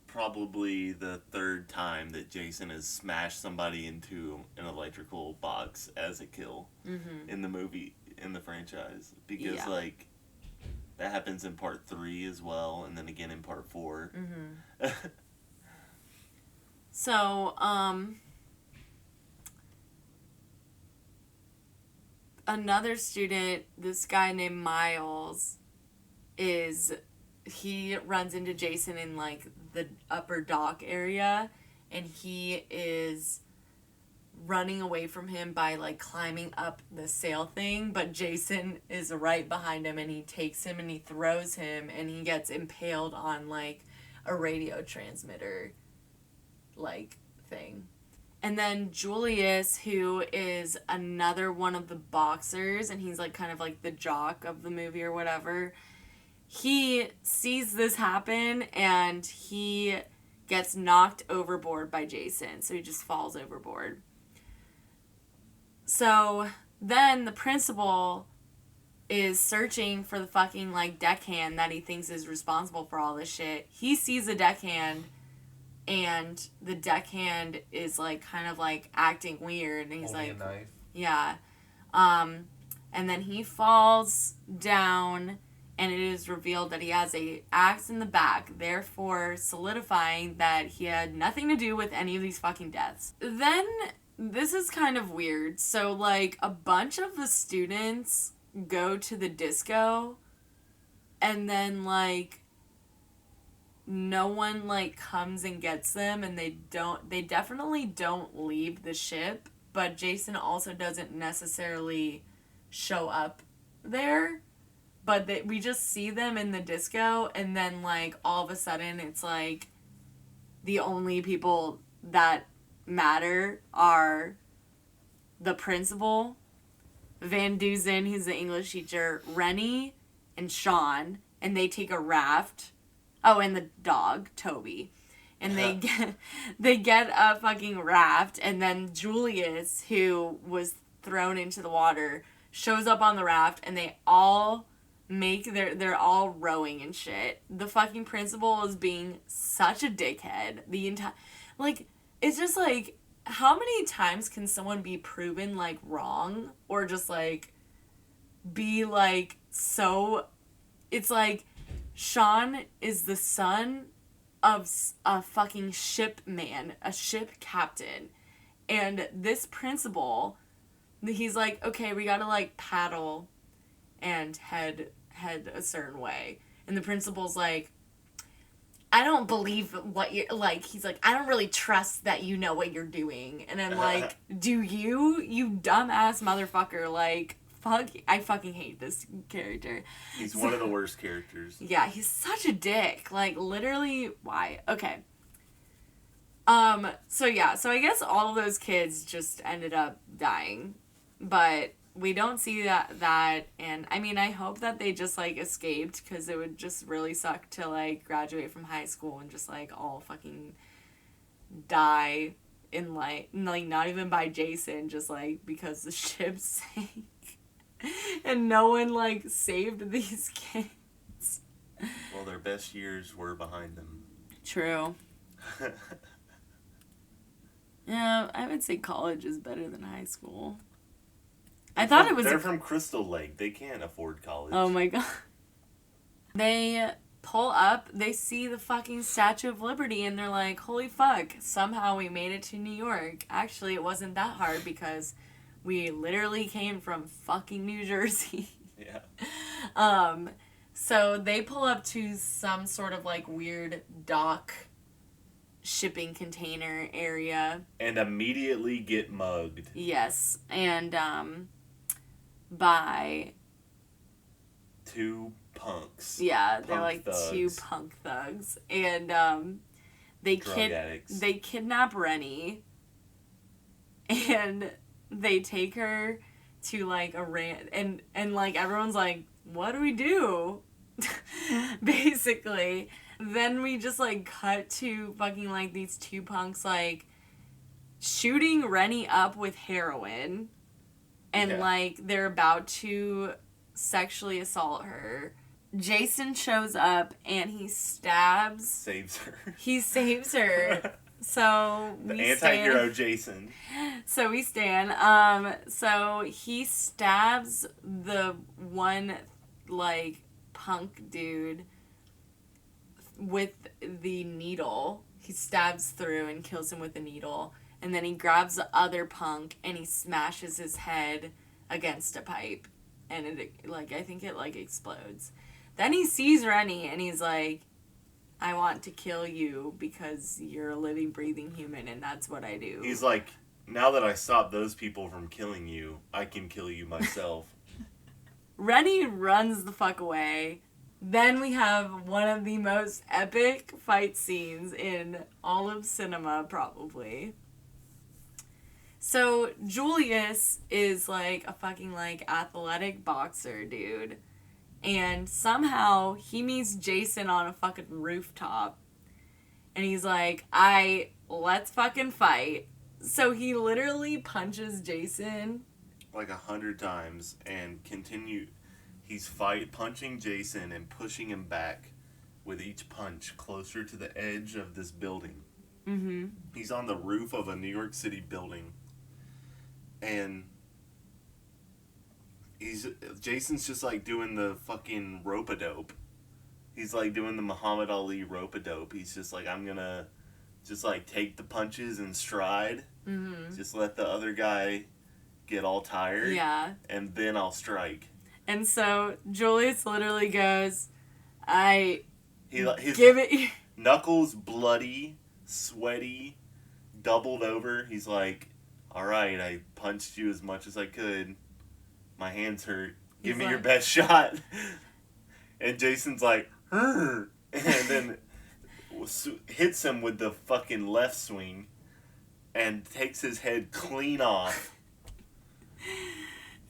probably the third time that Jason has smashed somebody into an electrical box as a kill in the movie, in the franchise. Because, like, that happens in part 3 as well, and then again in part 4. So, another student, this guy named Miles, he runs into Jason in, like, the upper dock area, and he is running away from him by, like, climbing up the sail thing, but Jason is right behind him, and he takes him and he throws him, and he gets impaled on, like, a radio transmitter, like, thing. And then Julius, who is another one of the boxers, and he's, like, kind of like the jock of the movie or whatever, he sees this happen, and he gets knocked overboard by Jason, so he just falls overboard. So then the principal is searching for the fucking, like, deckhand that he thinks is responsible for all this shit. He sees the deckhand, and the deckhand is, like, kind of, like, acting weird, and he's holding like... a knife. Yeah. And then he falls down, and it is revealed that he has a axe in the back, therefore solidifying that he had nothing to do with any of these fucking deaths. Then, this is kind of weird. So, like, a bunch of the students go to the disco, and then, like, no one, like, comes and gets them, and they definitely don't leave the ship, but Jason also doesn't necessarily show up there. But we just see them in the disco, and then, like, all of a sudden, it's, like, the only people that matter are the principal, Van Dusen, who's the English teacher, Rennie, and Sean, and they take a raft. Oh, and the dog, Toby. And they get a fucking raft, and then Julius, who was thrown into the water, shows up on the raft, and they all they're all rowing and shit. The fucking principal is being such a dickhead the entire, like, it's just like, how many times can someone be proven, like, wrong, or just, like, be, like, so, it's like, Sean is the son of a fucking ship man, a ship captain, and this principal, he's like, okay, we gotta, like, paddle and head a certain way, and the principal's like, I don't believe what you're, like, he's like, I don't really trust that you know what you're doing, and I'm like, do you dumbass motherfucker, like, fuck, I fucking hate this character. He's one of the worst characters. Yeah, he's such a dick. Like, literally, why? Okay. So I guess all of those kids just ended up dying. But we don't see that, and, I mean, I hope that they just, like, escaped, because it would just really suck to, like, graduate from high school and just, like, all fucking die in, like, not even by Jason, just, like, because the ship sank. And no one, like, saved these kids. Well, their best years were behind them. True. Yeah, I would say college is better than high school. I thought it was... They're from Crystal Lake. They can't afford college. Oh, my God. They pull up, they see the fucking Statue of Liberty, and they're like, holy fuck, somehow we made it to New York. Actually, it wasn't that hard, because... we literally came from fucking New Jersey. Yeah. So they pull up to some sort of, like, weird dock shipping container area. And immediately get mugged. Yes. And, by... two punks. Yeah, they're, Punk like, thugs. two punk thugs. And, they kidnap Rennie. And... they take her to, like, a and like, everyone's like, what do we do? Basically. Then we just, like, cut to fucking, like, these two punks, like, shooting Rennie up with heroin. And, like, they're about to sexually assault her. Jason shows up, and he Saves her. He saves her. So the we anti-hero Jason. So we stand. So he stabs the one, like, punk dude with the needle. He stabs through and kills him with the needle. And then he grabs the other punk and he smashes his head against a pipe. And it, like, I think it, like, explodes. Then he sees Rennie and he's like, I want to kill you because you're a living, breathing human, and that's what I do. He's like, now that I stopped those people from killing you, I can kill you myself. Rennie runs the fuck away. Then we have one of the most epic fight scenes in all of cinema, probably. So, Julius is, like, a fucking, like, athletic boxer, dude. And somehow he meets Jason on a fucking rooftop. And he's like, let's fucking fight. So he literally punches Jason. Like 100 times and he's punching Jason and pushing him back with each punch closer to the edge of this building. Mm-hmm. He's on the roof of a New York City building. And... Jason's just, like, doing the fucking rope-a-dope. He's, like, doing the Muhammad Ali rope-a-dope. He's just like, I'm gonna just, like, take the punches in stride. Mm-hmm. Just let the other guy get all tired. Yeah. And then I'll strike. And so Julius literally goes, His give it... knuckles bloody, sweaty, doubled over. He's like, alright, I punched you as much as I could. My hands hurt. Give me your best shot. And Jason's like, and then hits him with the fucking left swing. and takes his head clean off.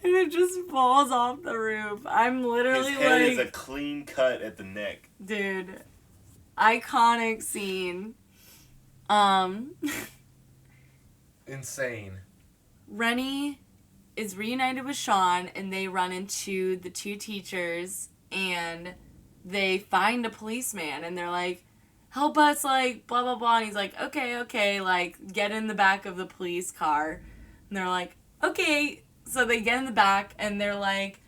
And it just falls off the roof. I'm literally His head like... is a clean cut at the neck. Dude. Iconic scene. Insane. Rennie is reunited with Sean, and they run into the two teachers, and they find a policeman, and they're like, help us, like, blah, blah, blah. And he's like, okay, like, get in the back of the police car. And they're like, okay. So they get in the back, and they're like,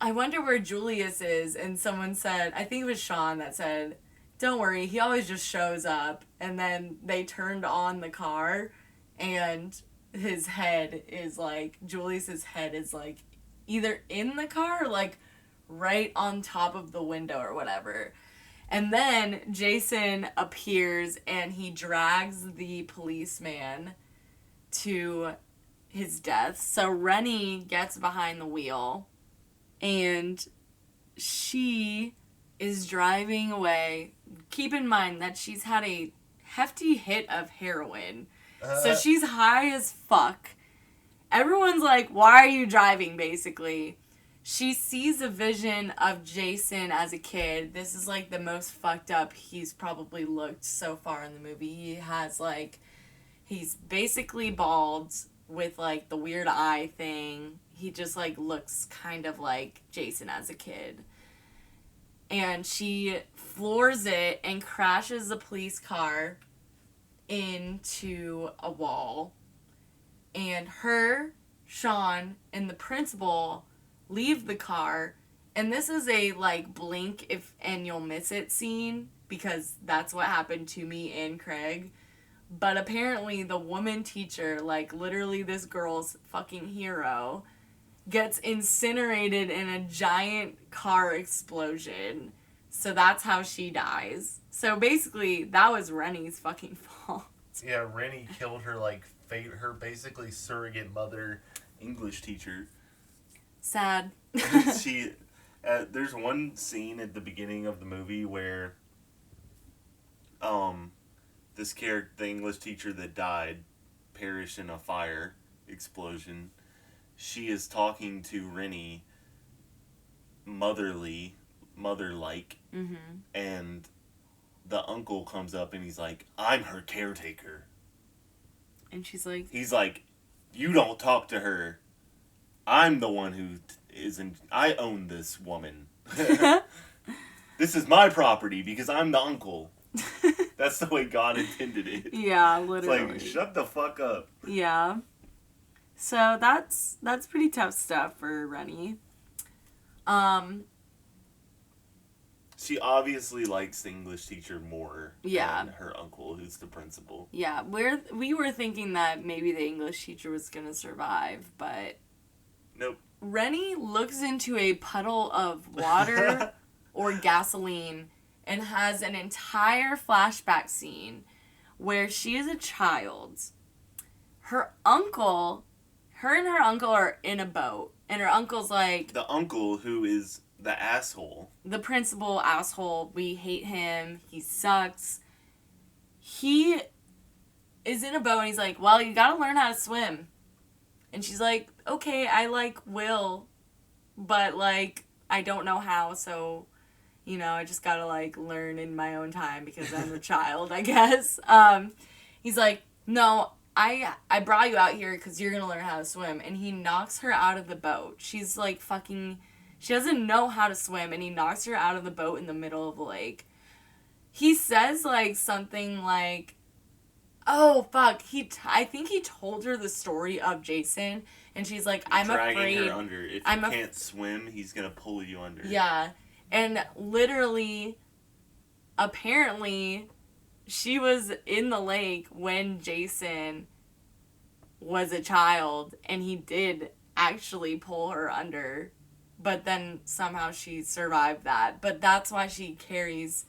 I wonder where Julius is. And someone said, I think it was Sean that said, don't worry, he always just shows up. And then they turned on the car, and his head is like, Julius's head is like either in the car or like right on top of the window or whatever. And then Jason appears and he drags the policeman to his death. So Rennie gets behind the wheel and she is driving away. Keep in mind that she's had a hefty hit of heroin. So she's high as fuck. Everyone's like, why are you driving, basically? She sees a vision of Jason as a kid. This is, like, the most fucked up he's probably looked so far in the movie. He has, like, he's basically bald with, like, the weird eye thing. He just, like, looks kind of like Jason as a kid. And she floors it and crashes the police car into a wall, and her, Sean, and the principal leave the car, and this is a, like, blink if and you'll miss it scene, because that's what happened to me and Craig, but apparently the woman teacher, like, literally this girl's fucking hero, gets incinerated in a giant car explosion. So that's how she dies. So basically, that was Rennie's fucking fault. Yeah, Rennie killed her, like, her basically surrogate mother, English teacher. Sad. She, there's one scene at the beginning of the movie where, this character, the English teacher that died, perished in a fire explosion. She is talking to Rennie, mother-like, Mm-hmm. and the uncle comes up and he's like, I'm her caretaker. And she's like... He's like, you don't talk to her. I'm the one who I own this woman. This is my property because I'm the uncle. That's the way God intended it. Yeah, literally. It's like, shut the fuck up. Yeah. So that's pretty tough stuff for Rennie. She obviously likes the English teacher more than her uncle, who's the principal. Yeah, we were thinking that maybe the English teacher was going to survive, but... Nope. Rennie looks into a puddle of water or gasoline and has an entire flashback scene where she is a child. Her and her uncle are in a boat, and her uncle's like... The uncle, who is... the asshole. The principal asshole. We hate him. He sucks. He is in a boat and he's like, well, you gotta learn how to swim. And she's like, okay, I, like, will. But, like, I don't know how, so, you know, I just gotta, like, learn in my own time because I'm a child, I guess. He's like, no, I brought you out here because you're gonna learn how to swim. And he knocks her out of the boat. She's, like, fucking... She doesn't know how to swim, and he knocks her out of the boat in the middle of the lake. He says, like, something like, oh, fuck, I think he told her the story of Jason, and she's like, I'm dragging afraid. her under. If you can't swim, he's gonna pull you under. Yeah, and literally, apparently, she was in the lake when Jason was a child, and he did actually pull her under. But then somehow she survived that. But that's why she carries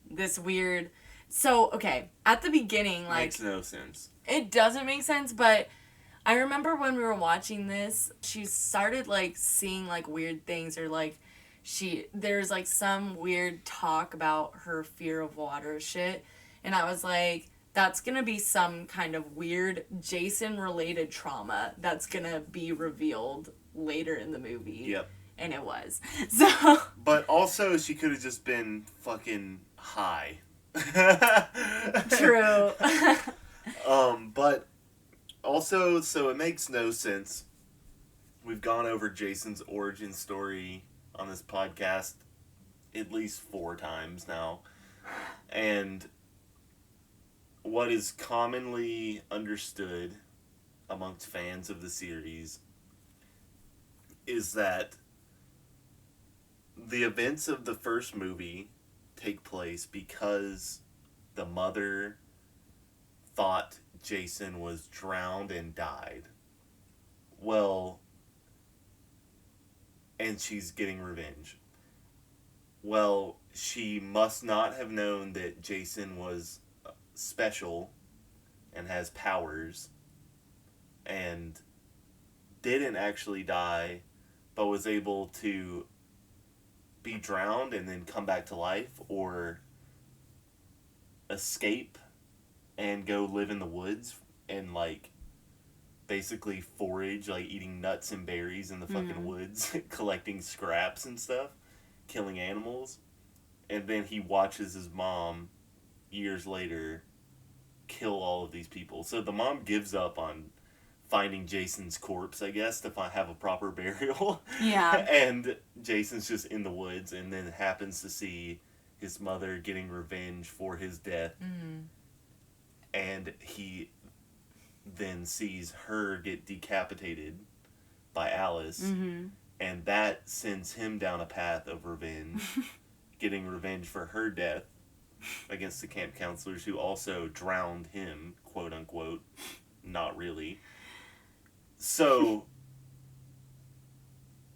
this weird... So, okay, at the beginning, like... Makes no sense. It doesn't make sense, but I remember when we were watching this, she started, like, seeing, like, weird things, or, like, there's, like, some weird talk about her fear of water shit, and I was like, that's gonna be some kind of weird Jason-related trauma that's gonna be revealed later in the movie. Yep. And it was. So. But also, she could have just been fucking high. True. But also, so it makes no sense. We've gone over Jason's origin story on this podcast at least 4 times now. And what is commonly understood amongst fans of the series is that the events of the first movie take place because the mother thought Jason was drowned and died. Well, and she's getting revenge. Well, she must not have known that Jason was special and has powers and didn't actually die, but was able to be drowned and then come back to life, or escape and go live in the woods and like basically forage, like eating nuts and berries in the fucking woods, collecting scraps and stuff, killing animals. And then he watches his mom years later kill all of these people. So the mom gives up on finding Jason's corpse, I guess, to have a proper burial. Yeah. And Jason's just in the woods and then happens to see his mother getting revenge for his death. And he then sees her get decapitated by Alice. And that sends him down a path of revenge, getting revenge for her death against the camp counselors who also drowned him, quote unquote. Not really. So,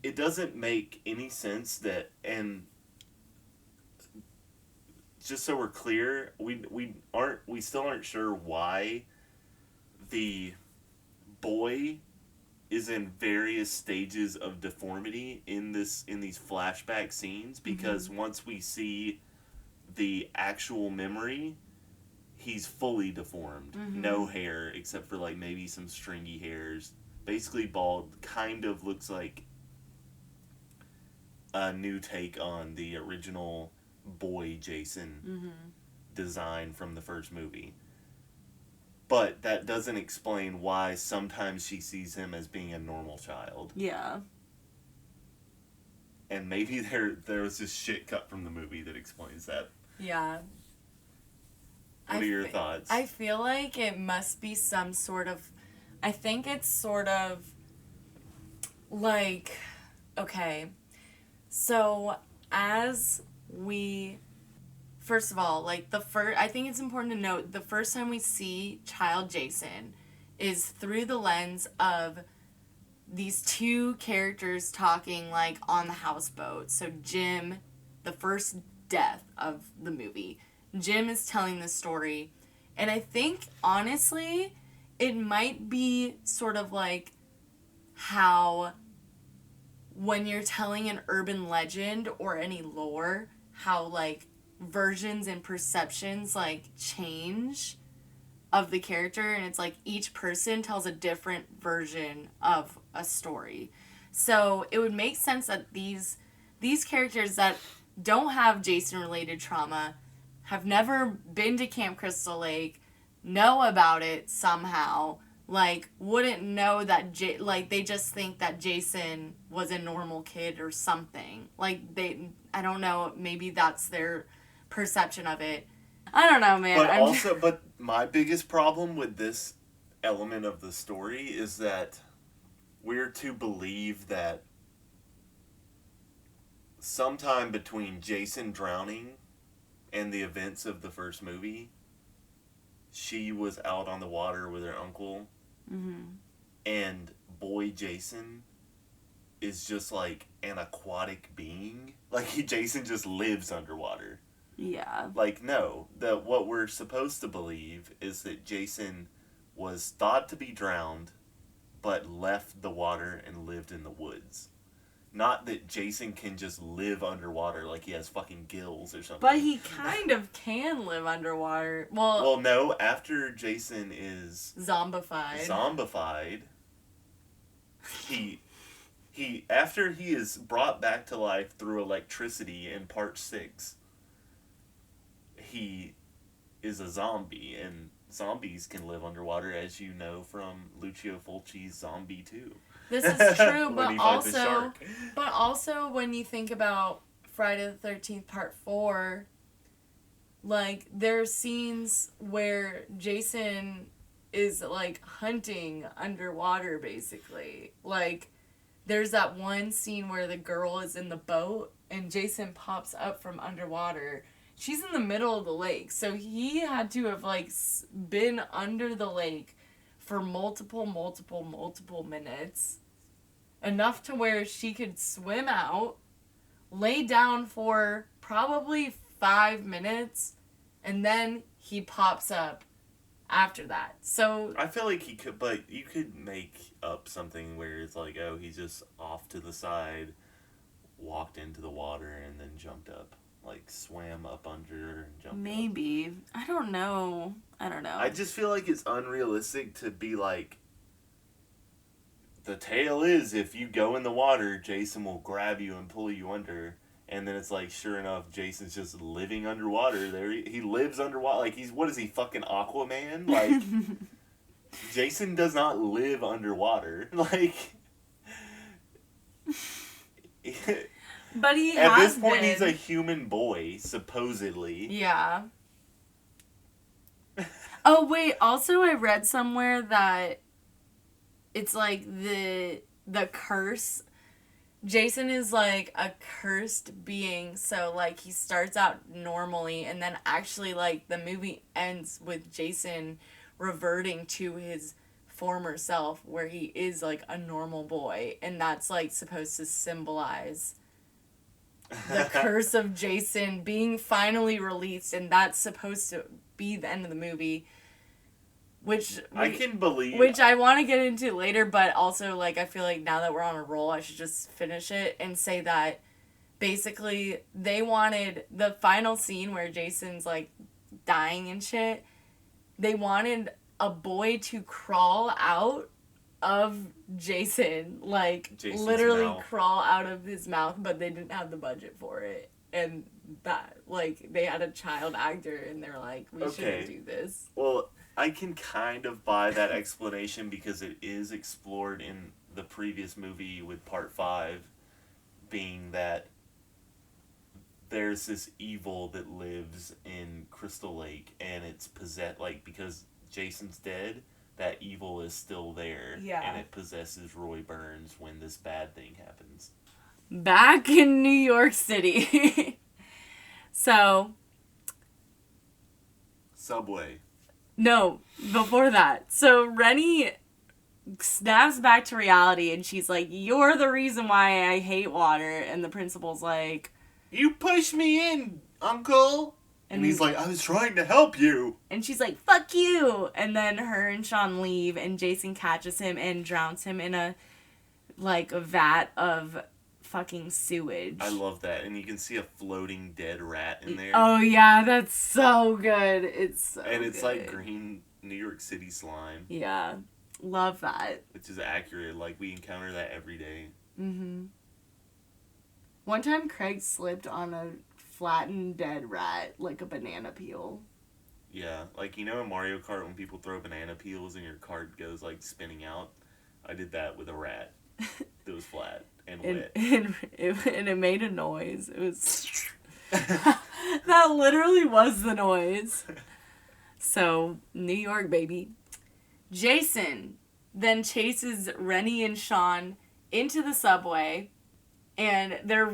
it doesn't make any sense that, and just so we're clear, we still aren't sure why the boy is in various stages of deformity in these flashback scenes, because once we see the actual memory, he's fully deformed. No hair except for like maybe some stringy hairs. Basically bald. Kind of looks like a new take on the original boy Jason design from the first movie. But that doesn't explain why sometimes she sees him as being a normal child. Yeah. And maybe there was this shit cut from the movie that explains that. Yeah. What are your thoughts? I feel like it must be some sort of... I think it's sort of like... Okay. So, as we... First of all, like, I think it's important to note, the first time we see child Jason is through the lens of these 2 characters talking, like, on the houseboat. So, Jim, the first death of the movie, Jim is telling the story, and I think, honestly, it might be sort of like how when you're telling an urban legend or any lore, how, like, versions and perceptions, like, change of the character, and it's like each person tells a different version of a story. So it would make sense that these characters that don't have Jason-related trauma, have never been to Camp Crystal Lake, know about it somehow, like, wouldn't know that, they just think that Jason was a normal kid or something. Like, I don't know, maybe that's their perception of it. I don't know, man. But my biggest problem with this element of the story is that we're to believe that sometime between Jason drowning and the events of the first movie, she was out on the water with her uncle, and boy Jason is just like an aquatic being. Like, Jason just lives underwater. Yeah. Like, no. What we're supposed to believe is that Jason was thought to be drowned, but left the water and lived in the woods. Not that Jason can just live underwater like he has fucking gills or something. But he kind of can live underwater. Well, no, after Jason is zombified, after he is brought back to life through electricity in part 6, he is a zombie, and zombies can live underwater, as you know from Lucio Fulci's Zombie 2. This is true, but also when you think about Friday the 13th Part 4, like, there's scenes where Jason is, like, hunting underwater, basically. Like, there's that one scene where the girl is in the boat, and Jason pops up from underwater. She's in the middle of the lake, so he had to have, like, been under the lake for multiple minutes. Enough to where she could swim out, lay down for probably 5 minutes, and then he pops up after that. So I feel like he could, but you could make up something where it's like, oh, he's just off to the side, walked into the water, and then jumped up. Like, swam up under and jumped maybe. up. I don't know. I just feel like it's unrealistic to be like, the tale is, if you go in the water, Jason will grab you and pull you under. And then it's like, sure enough, Jason's just living underwater. There, he lives underwater. Like, what is he, fucking Aquaman? Like, Jason does not live underwater. Like, but he at has this point, been. he's a human boy, supposedly. Yeah. Oh, wait, also I read somewhere that it's like the curse. Jason is like a cursed being, so like he starts out normally, and then actually like the movie ends with Jason reverting to his former self, where he is like a normal boy, and that's like supposed to symbolize the curse of Jason being finally released, and that's supposed to be the end of the movie. Which I can believe. Which I want to get into later, but also, like, I feel like now that we're on a roll, I should just finish it and say that basically they wanted the final scene where Jason's, like, dying and shit. They wanted a boy to crawl out of Jason, like, Jason's literally mouth. crawl out of his mouth, but they didn't have the budget for it. And that, like, they had a child actor, and they're like, we shouldn't do this. Well, I can kind of buy that explanation because it is explored in the previous movie with Part 5, being that there's this evil that lives in Crystal Lake, and it's possessed, like, because Jason's dead, that evil is still there. Yeah. And it possesses Roy Burns when this bad thing happens. Back in New York City. So. Subway. No, before that. So Rennie snaps back to reality, and she's like, you're the reason why I hate water. And the principal's like, you pushed me in, Uncle. And he's like, I was trying to help you. And she's like, fuck you. And then her and Sean leave, and Jason catches him and drowns him in a vat of fucking sewage. I love that. And you can see a floating dead rat in there. Oh, yeah, that's so good. It's so And it's good. like green New York City slime. Yeah. Love that. Which is accurate. Like, we encounter that every day. Mm-hmm. One time Craig slipped on a flattened dead rat, like a banana peel. Yeah. Like, you know in Mario Kart when people throw banana peels and your cart goes, like, spinning out? I did that with a rat. It was flat and wet. And it made a noise. It was... That literally was the noise. So, New York, baby. Jason then chases Rennie and Sean into the subway, and they're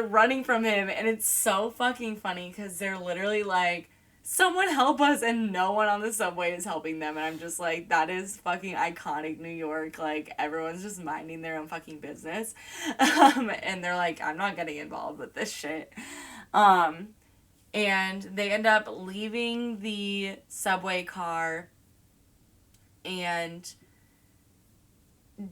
running from him, and it's so fucking funny because they're literally like, someone help us, and no one on the subway is helping them, and I'm just like, that is fucking iconic New York. Like, everyone's just minding their own fucking business. And they're like, I'm not getting involved with this shit. And they end up leaving the subway car, and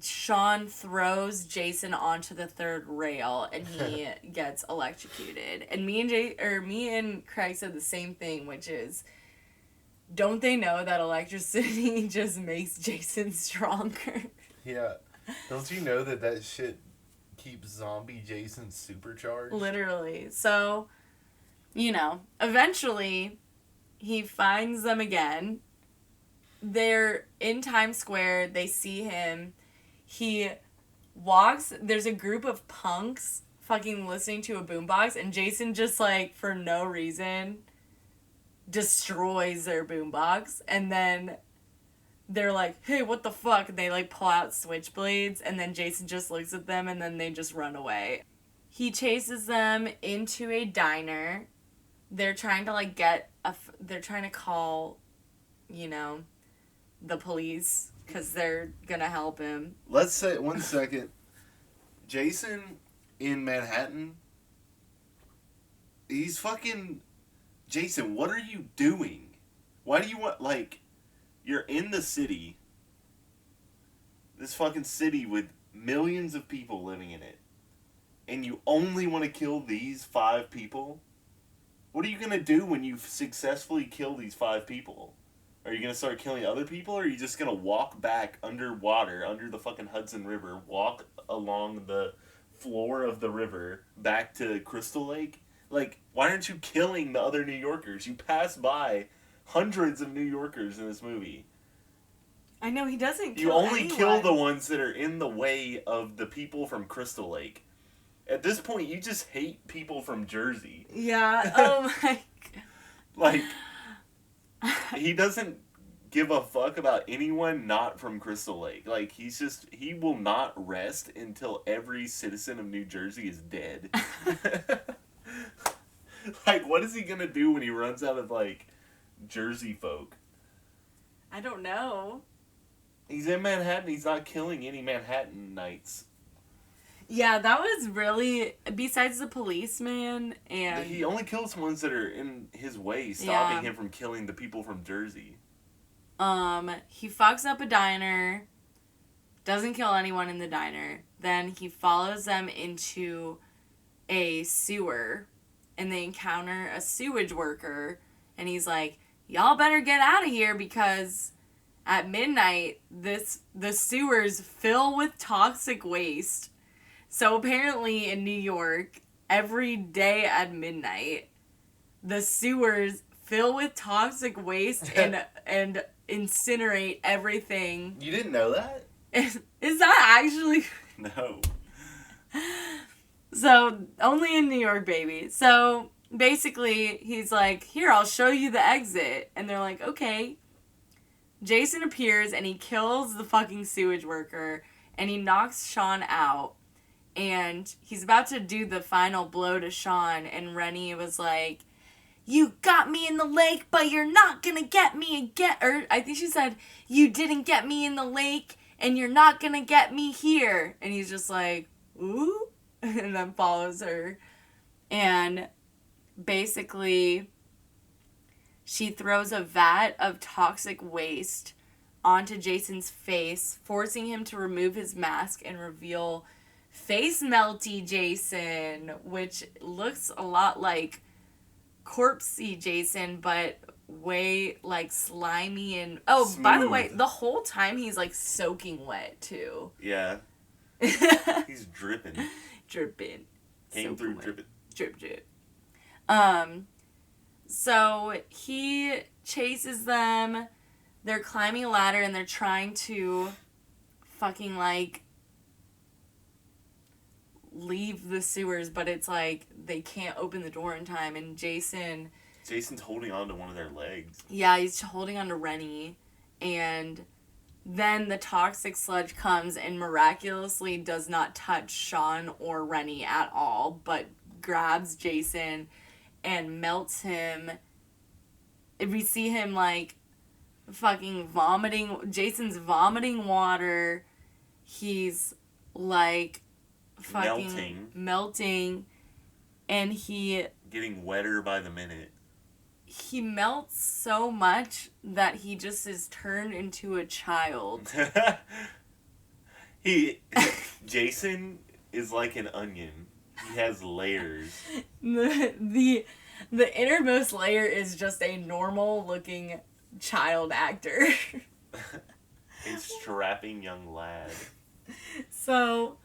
Sean throws Jason onto the third rail and he gets electrocuted. And me and Craig said the same thing, which is, don't they know that electricity just makes Jason stronger? Yeah. Don't you know that shit keeps zombie Jason supercharged? Literally. So, eventually he finds them again. They're in Times Square. They see him. He walks. There's a group of punks fucking listening to a boombox, and Jason just, like, for no reason, destroys their boombox. And then they're like, hey, what the fuck? And they, like, pull out switchblades, and then Jason just looks at them, and then they just run away. He chases them into a diner. They're trying to, like, they're trying to call, the police, because they're gonna help him. Let's say, 1 second, Jason in Manhattan, he's fucking, Jason, what are you doing? Why do you want, like, you're in the city, this fucking city with millions of people living in it, and you only want to kill these 5 people? What are you gonna do when you successfully kill these 5 people? Are you going to start killing other people, or are you just going to walk back underwater, under the fucking Hudson River, walk along the floor of the river back to Crystal Lake? Like, why aren't you killing the other New Yorkers? You pass by hundreds of New Yorkers in this movie. I know, he doesn't kill You only anyone. kill the ones that are in the way of the people from Crystal Lake. At this point, you just hate people from Jersey. Yeah, oh my God. Like, he doesn't give a fuck about anyone not from Crystal Lake. Like, he will not rest until every citizen of New Jersey is dead. Like, what is he gonna do when he runs out of, like, Jersey folk? I don't know. He's in Manhattan, he's not killing any Manhattanites. Yeah, that was really, besides the policeman and... He only kills ones that are in his way, stopping him from killing the people from Jersey. He fucks up a diner, doesn't kill anyone in the diner, then he follows them into a sewer, and they encounter a sewage worker, and he's like, y'all better get out of here, because at midnight, the sewers fill with toxic waste. So apparently in New York, every day at midnight, the sewers fill with toxic waste and incinerate everything. You didn't know that? Is that actually... No. So, only in New York, baby. So, basically, he's like, here, I'll show you the exit. And they're like, okay. Jason appears and he kills the fucking sewage worker and he knocks Sean out. And he's about to do the final blow to Sean, and Rennie was like, you got me in the lake, but you're not gonna get me again. Or I think she said, you didn't get me in the lake, and you're not gonna get me here. And he's just like, ooh, and then follows her. And basically, she throws a vat of toxic waste onto Jason's face, forcing him to remove his mask and reveal face melty Jason, which looks a lot like corpsey Jason, but way like slimy and Smooth. By the way, the whole time he's like soaking wet too. Yeah. He's dripping. Dripping. Came through wet. dripping. Drip drip. So he chases them. They're climbing a ladder and they're trying to fucking like leave the sewers, but it's like they can't open the door in time, and Jason's holding on to one of their legs. Yeah, he's holding on to Rennie, and then the toxic sludge comes and miraculously does not touch Sean or Rennie at all, but grabs Jason and melts him. We see him like fucking vomiting. Jason's vomiting water. He's like fucking melting, and he getting wetter by the minute. He melts so much that he just is turned into a child. Jason is like an onion. He has layers. The innermost layer is just a normal looking child actor. A strapping young lad. So,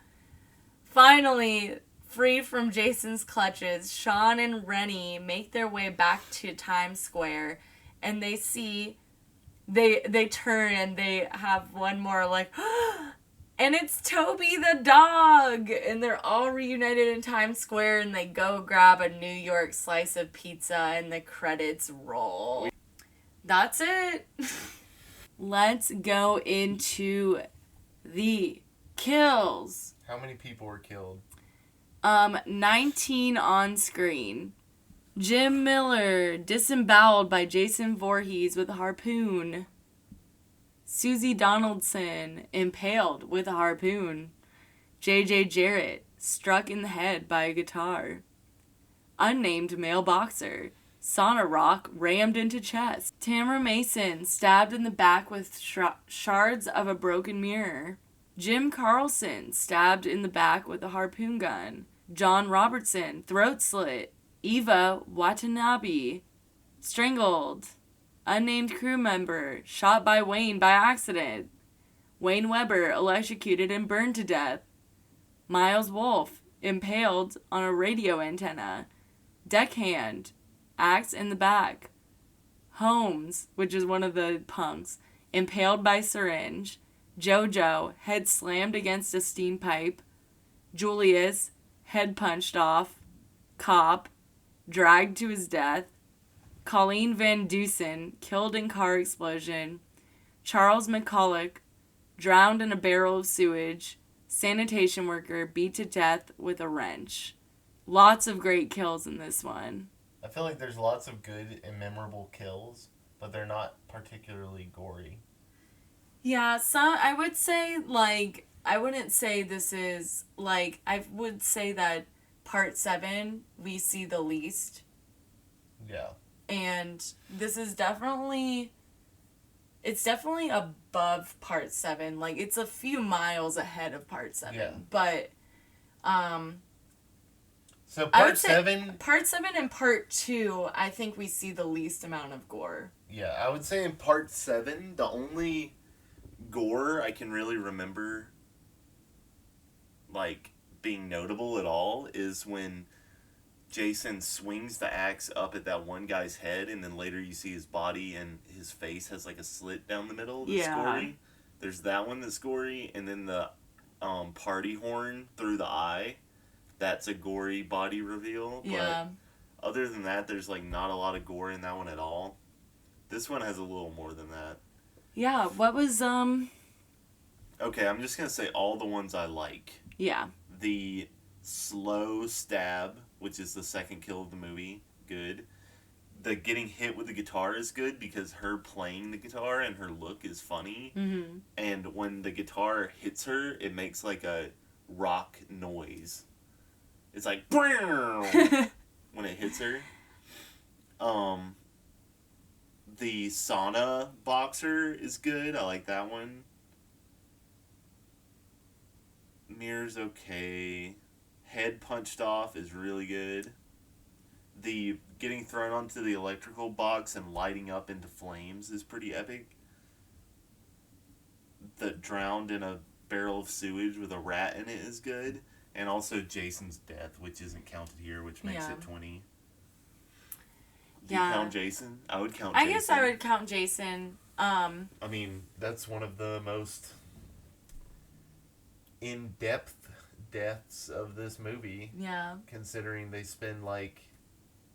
finally, free from Jason's clutches, Sean and Rennie make their way back to Times Square, and they see, they turn and they have one more like, and it's Toby the dog! And they're all reunited in Times Square, and they go grab a New York slice of pizza, and the credits roll. That's it. Let's go into the kills. How many people were killed? 19 on screen. Jim Miller disemboweled by Jason Voorhees with a harpoon. Susie Donaldson impaled with a harpoon. J.J. Jarrett struck in the head by a guitar. Unnamed male boxer. Sauna rock rammed into chest. Tamara Mason stabbed in the back with shards of a broken mirror. Jim Carlson stabbed in the back with a harpoon gun. John Robertson throat slit. Eva Watanabe strangled. Unnamed crew member shot by Wayne by accident. Wayne Weber electrocuted and burned to death. Miles Wolfe impaled on a radio antenna. Deckhand axe in the back. Holmes, which is one of the punks, impaled by syringe. Jojo, head slammed against a steam pipe. Julius, head punched off. Cop, dragged to his death. Colleen Van Dusen, killed in car explosion. Charles McCulloch, drowned in a barrel of sewage. Sanitation worker, beat to death with a wrench. Lots of great kills in this one. I feel like there's lots of good and memorable kills, but they're not particularly gory. Yeah, some, I would say, like, I wouldn't say this is, like, I would say that part 7, we see the least. Yeah. And this is definitely, it's definitely above part 7. Like, it's a few miles ahead of part 7. Yeah. But, So I part would say 7... Part 7 and part 2, I think we see the least amount of gore. Yeah, I would say In part 7, the only gore I can really remember, like, being notable at all is when Jason swings the axe up at that one guy's head, and then later you see his body and his face has, like, a slit down the middle that's gory. There's that one that's gory, and then the party horn through the eye. That's a gory body reveal. Yeah. But other than that, there's, like, not a lot of gore in that one at all. This one has a little more than that. Yeah, what was, Okay, I'm just gonna say all the ones I like. Yeah. The slow stab, which is the second kill of the movie, good. The getting hit with the guitar is good because her playing the guitar and her look is funny. Mm-hmm. And when the guitar hits her, it makes, like, a rock noise. It's like when it hits her. The sauna boxer is good. I like that one. Mirror's okay. Head punched off is really good. The getting thrown onto the electrical box and lighting up into flames is pretty epic. The drowned in a barrel of sewage with a rat in it is good. And also Jason's death, which isn't counted here, which makes it 20. Do you count Jason? I would count Jason. I guess I would count Jason. I mean, that's one of the most in-depth deaths of this movie. Yeah. Considering they spend, like,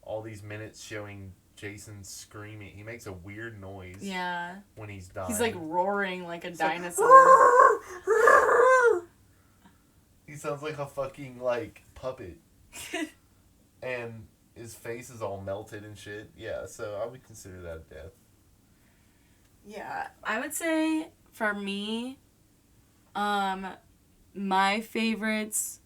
all these minutes showing Jason screaming. He makes a weird noise. Yeah. When he's dying. He's, like, roaring like a dinosaur. He sounds like a fucking, like, puppet. And his face is all melted and shit. Yeah, so I would consider that a death. Yeah, I would say, for me, my favorites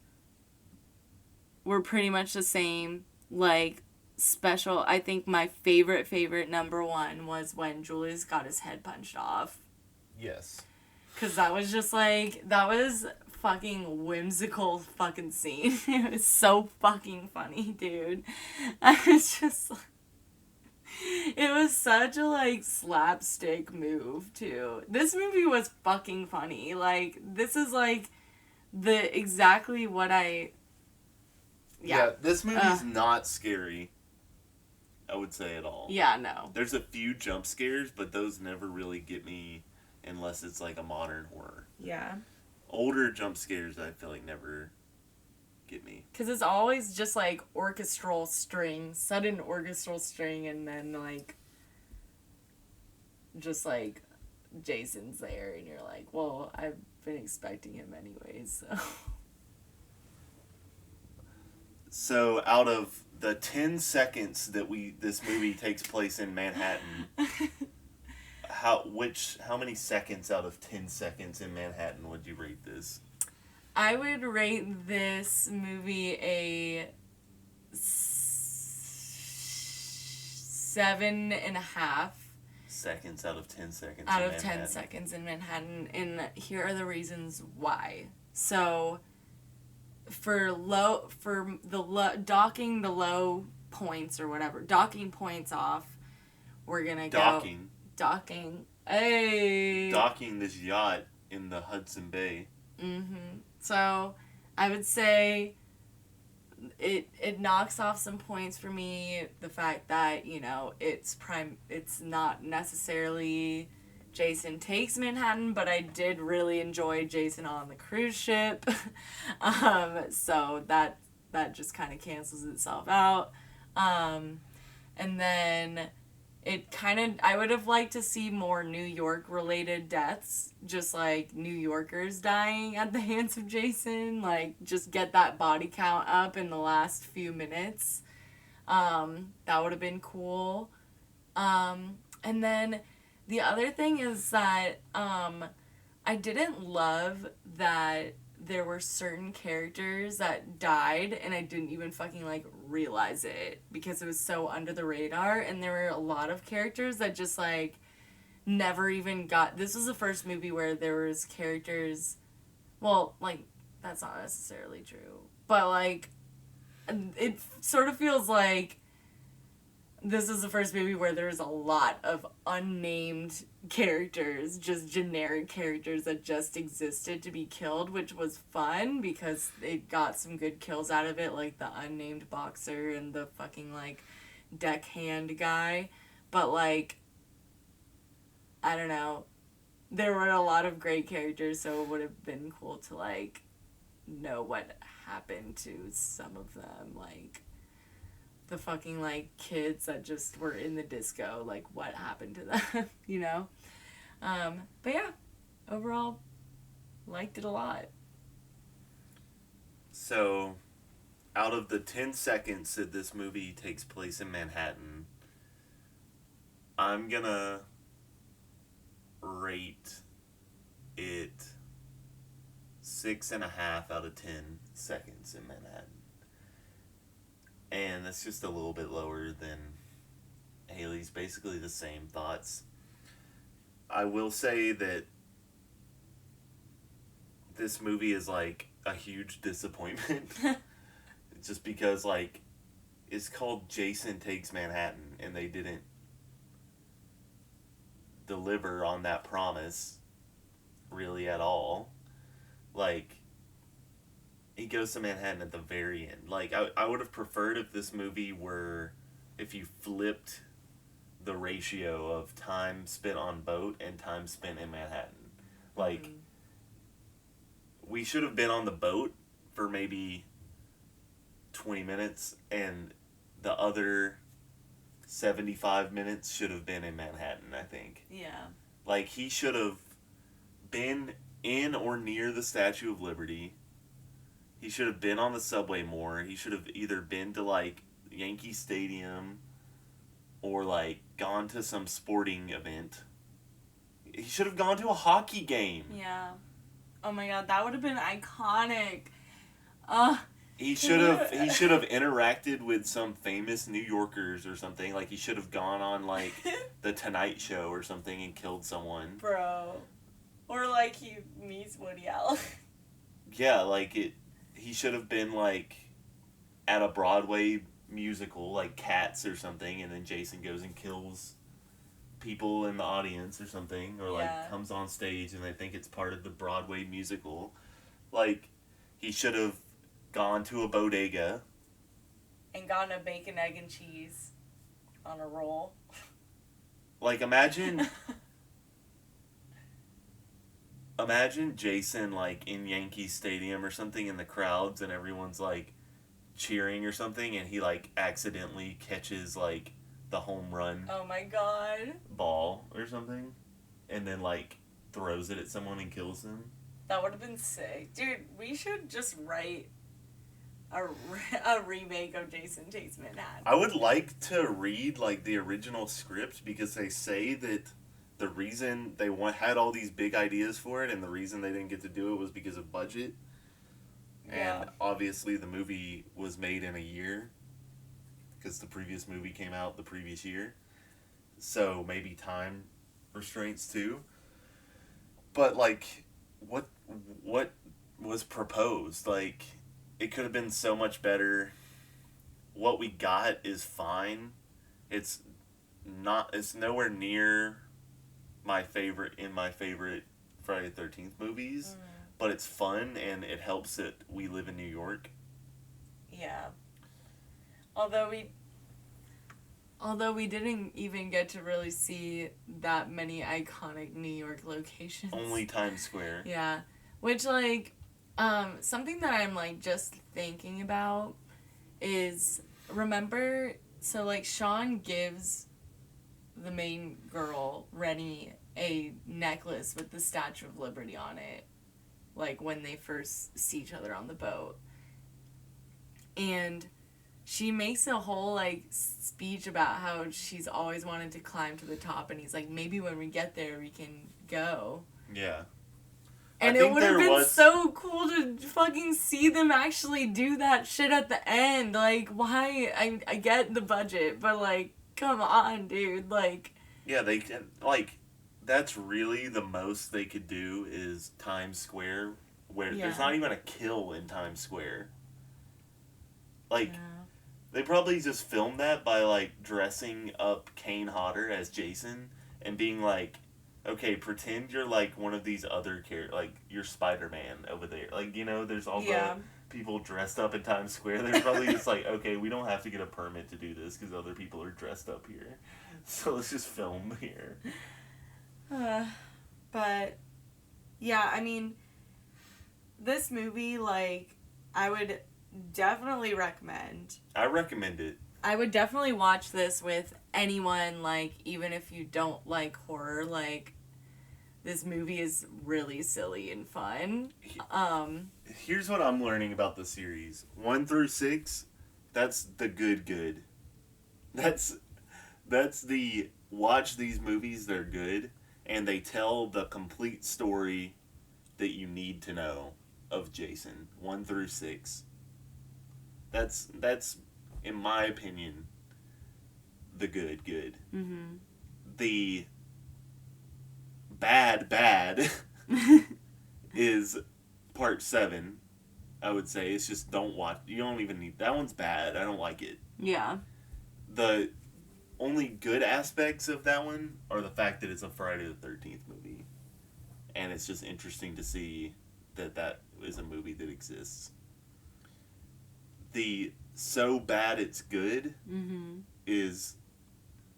were pretty much the same. Like, special, I think my favorite number 1 was when Julius got his head punched off. Yes. Because that was just like, that was fucking whimsical fucking scene. It was so fucking funny, dude. I was just like, it was such a like slapstick move too. This movie was fucking funny. Like, this is like the exactly what I. Yeah, this movie's not scary, I would say, at all. yeah, no. There's a few jump scares, but those never really get me unless it's like a modern horror. Yeah. Older jump scares, I feel like, never get me. Because it's always just like orchestral string, sudden orchestral string, and then like just like Jason's there, and you're like, well, I've been expecting him anyways, so. So, out of the 10 seconds that this movie takes place in Manhattan, how many seconds out of 10 seconds in Manhattan would you rate this? I would rate this movie a 7.5 seconds out of 10 seconds out in of 10 Manhattan. seconds in Manhattan, and here are the reasons why. So, docking the low points or whatever, docking points off, we're gonna Docking. Hey. Docking this yacht in the Hudson Bay. Mm-hmm. So, I would say it knocks off some points for me. The fact that, you know, it's not necessarily Jason Takes Manhattan, but I did really enjoy Jason on the cruise ship. So that just kind of cancels itself out. And then I would have liked to see more New York related deaths, just like New Yorkers dying at the hands of Jason, like just get that body count up in the last few minutes. That would have been cool. And then the other thing is that I didn't love that there were certain characters that died and I didn't even fucking like realize it because it was so under the radar, and there were a lot of characters that just like never even got. This was the first movie where there was characters, well, like that's not necessarily true, but like it sort of feels like this is the first movie where there's a lot of unnamed characters, just generic characters that just existed to be killed, which was fun because it got some good kills out of it, like the unnamed boxer and the fucking, like, deckhand guy. But, like, I don't know. There were a lot of great characters, so it would have been cool to, like, know what happened to some of them, like the fucking, like, kids that just were in the disco, like, what happened to them, you know? But yeah, overall, liked it a lot. So, out of the 10 seconds that this movie takes place in Manhattan, I'm gonna rate it 6.5 out of 10 seconds in Manhattan. And that's just a little bit lower than Haley's. Basically the same thoughts. I will say that this movie is like a huge disappointment. Just because, like, it's called Jason Takes Manhattan and they didn't deliver on that promise really at all. Like, he goes to Manhattan at the very end. Like, I would have preferred if this movie were, if you flipped the ratio of time spent on boat and time spent in Manhattan. Like, we should have been on the boat for maybe 20 minutes, and the other 75 minutes should have been in Manhattan, I think. Yeah. Like, he should have been in or near the Statue of Liberty. He should have been on the subway more. He should have either been to, like, Yankee Stadium or, like, gone to some sporting event. He should have gone to a hockey game. Yeah. Oh my god, that would have been iconic. He should have interacted with some famous New Yorkers or something. Like, he should have gone on, like, The Tonight Show or something and killed someone. Bro. Or like he meets Woody Allen. Yeah, like he should have been like at a Broadway musical, like Cats or something, and then Jason goes and kills people in the audience or something, or like Yeah. comes on stage and they think it's part of the Broadway musical. Like, he should have gone to a bodega. And gotten a bacon, egg, and cheese on a roll. Like, imagine Jason, like, in Yankee Stadium or something in the crowds and everyone's, like, cheering or something, and he, like, accidentally catches, like, the home run Oh my god. ball or something, and then, like, throws it at someone and kills them. That would have been sick. Dude, we should just write a remake of Jason Takes Manhattan. I would like to read, like, the original script, because they say that the reason they had all these big ideas for it and the reason they didn't get to do it was because of budget. Yeah. And obviously the movie was made in a year because the previous movie came out the previous year. So maybe time restraints too. But, like, what was proposed? Like, it could have been so much better. What we got is fine. It's nowhere near my favorite Friday the 13th movies, but it's fun and it helps that we live in New York. Yeah. Although we didn't even get to really see that many iconic New York locations. Only Times Square. Yeah. Which, like, something that I'm, like, just thinking about is, remember, so, like, Sean gives the main girl, Rennie, a necklace with the Statue of Liberty on it, like, when they first see each other on the boat. And she makes a whole, like, speech about how she's always wanted to climb to the top, and he's like, maybe when we get there we can go. Yeah. And it would have been so cool to fucking see them actually do that shit at the end. Like, why? I get the budget, but, like, come on, dude. Like... Yeah, they can, like, that's really the most they could do is Times Square, where there's not even a kill in Times Square. Like, they probably just filmed that by, like, dressing up Kane Hodder as Jason and being like, okay, pretend you're, like, one of these other characters, like, you're Spider-Man over there. Like, you know, there's all the people dressed up in Times Square. They're probably just like, okay, we don't have to get a permit to do this because other people are dressed up here. So let's just film here. But, yeah, I mean, this movie, like, I would definitely recommend. I recommend it. I would definitely watch this with anyone, like, even if you don't like horror, like, this movie is really silly and fun. Here's what I'm learning about the series. 1 through 6, that's the good. That's the watch these movies, they're good, and they tell the complete story that you need to know of Jason. 1 through 6. That's in my opinion, the good. Mm-hmm. The bad is part 7, I would say. It's just don't watch. You don't even need... That one's bad. I don't like it. Yeah. The only good aspects of that one are the fact that it's a Friday the 13th movie. And it's just interesting to see that is a movie that exists. The so bad it's good is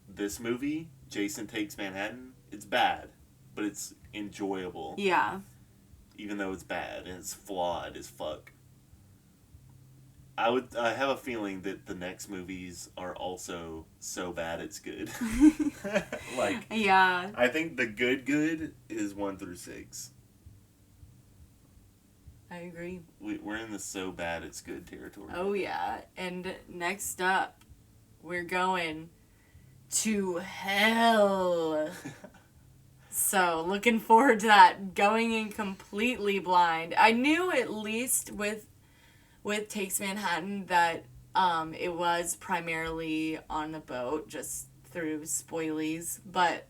this movie, Jason Takes Manhattan. It's bad, but it's enjoyable. Yeah. Even though it's bad and it's flawed as fuck. I have a feeling that the next movies are also so bad it's good. Like, yeah. I think the good is 1 through 6. I agree. We're in the so bad it's good territory. Oh, yeah. And next up, we're going to hell. So, looking forward to that. Going in completely blind. I knew at least with Takes Manhattan that it was primarily on the boat, just through spoilies. But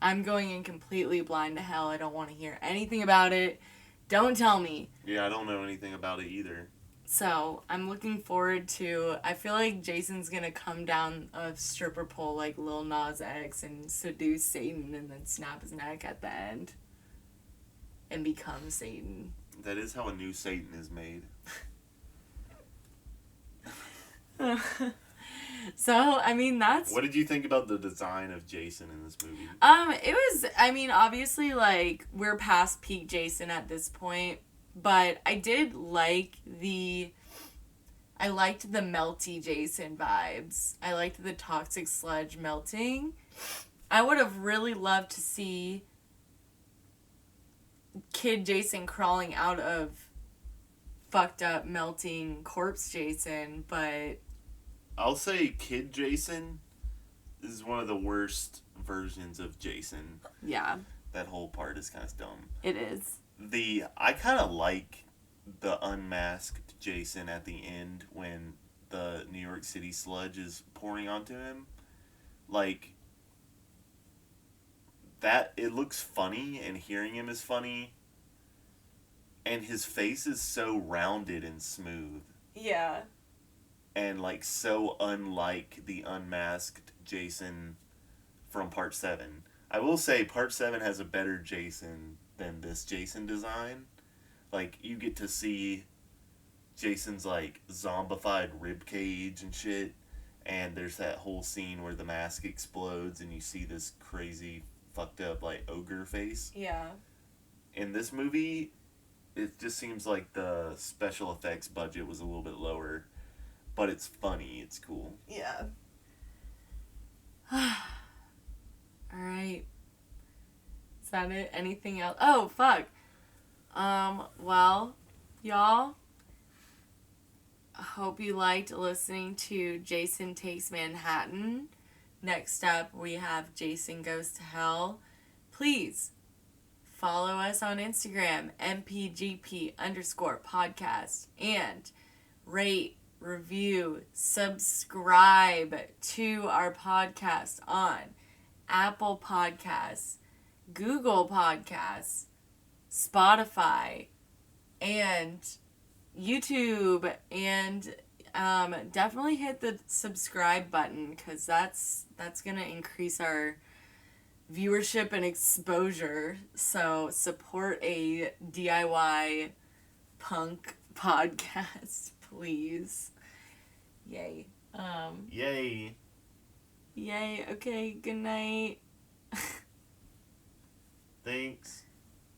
I'm going in completely blind to hell. I don't want to hear anything about it. Don't tell me. Yeah, I don't know anything about it either. So I'm looking forward to. I feel like Jason's gonna come down a stripper pole like Lil Nas X and seduce Satan and then snap his neck at the end and become Satan. That is how a new Satan is made. So I mean that's. What did you think about the design of Jason in this movie? It was. I mean, obviously, like we're past peak Jason at this point, but I did like the. I liked the melty Jason vibes. I liked the toxic sludge melting. I would have really loved to see Kid Jason crawling out of fucked up melting corpse Jason, but I'll say Kid Jason is one of the worst versions of Jason. yeah, That whole part is kind of dumb. it is. I kind of like the unmasked Jason at the end when the New York City sludge is pouring onto him. Like, that, it looks funny, and hearing him is funny. And his face is so rounded and smooth. Yeah. And, like, so unlike the unmasked Jason from Part 7. I will say Part 7 has a better Jason than this Jason design. Like, you get to see Jason's, like, zombified ribcage and shit. And there's that whole scene where the mask explodes and you see this crazy, fucked up, like, ogre face. Yeah. In this movie, it just seems like the special effects budget was a little bit lower. But it's funny. It's cool. Yeah. Alright. Is that it? Anything else? Oh, fuck. Well, y'all, I hope you liked listening to Jason Takes Manhattan. Next up, we have Jason Goes to Hell. Please follow us on Instagram, mpgp_podcast, and rate, review, subscribe to our podcast on Apple Podcasts, Google Podcasts, Spotify, and YouTube, and definitely hit the subscribe button because that's gonna increase our viewership and exposure. So support a DIY punk podcast, please. Yay. Yay. Yay. Okay, good night. Thanks.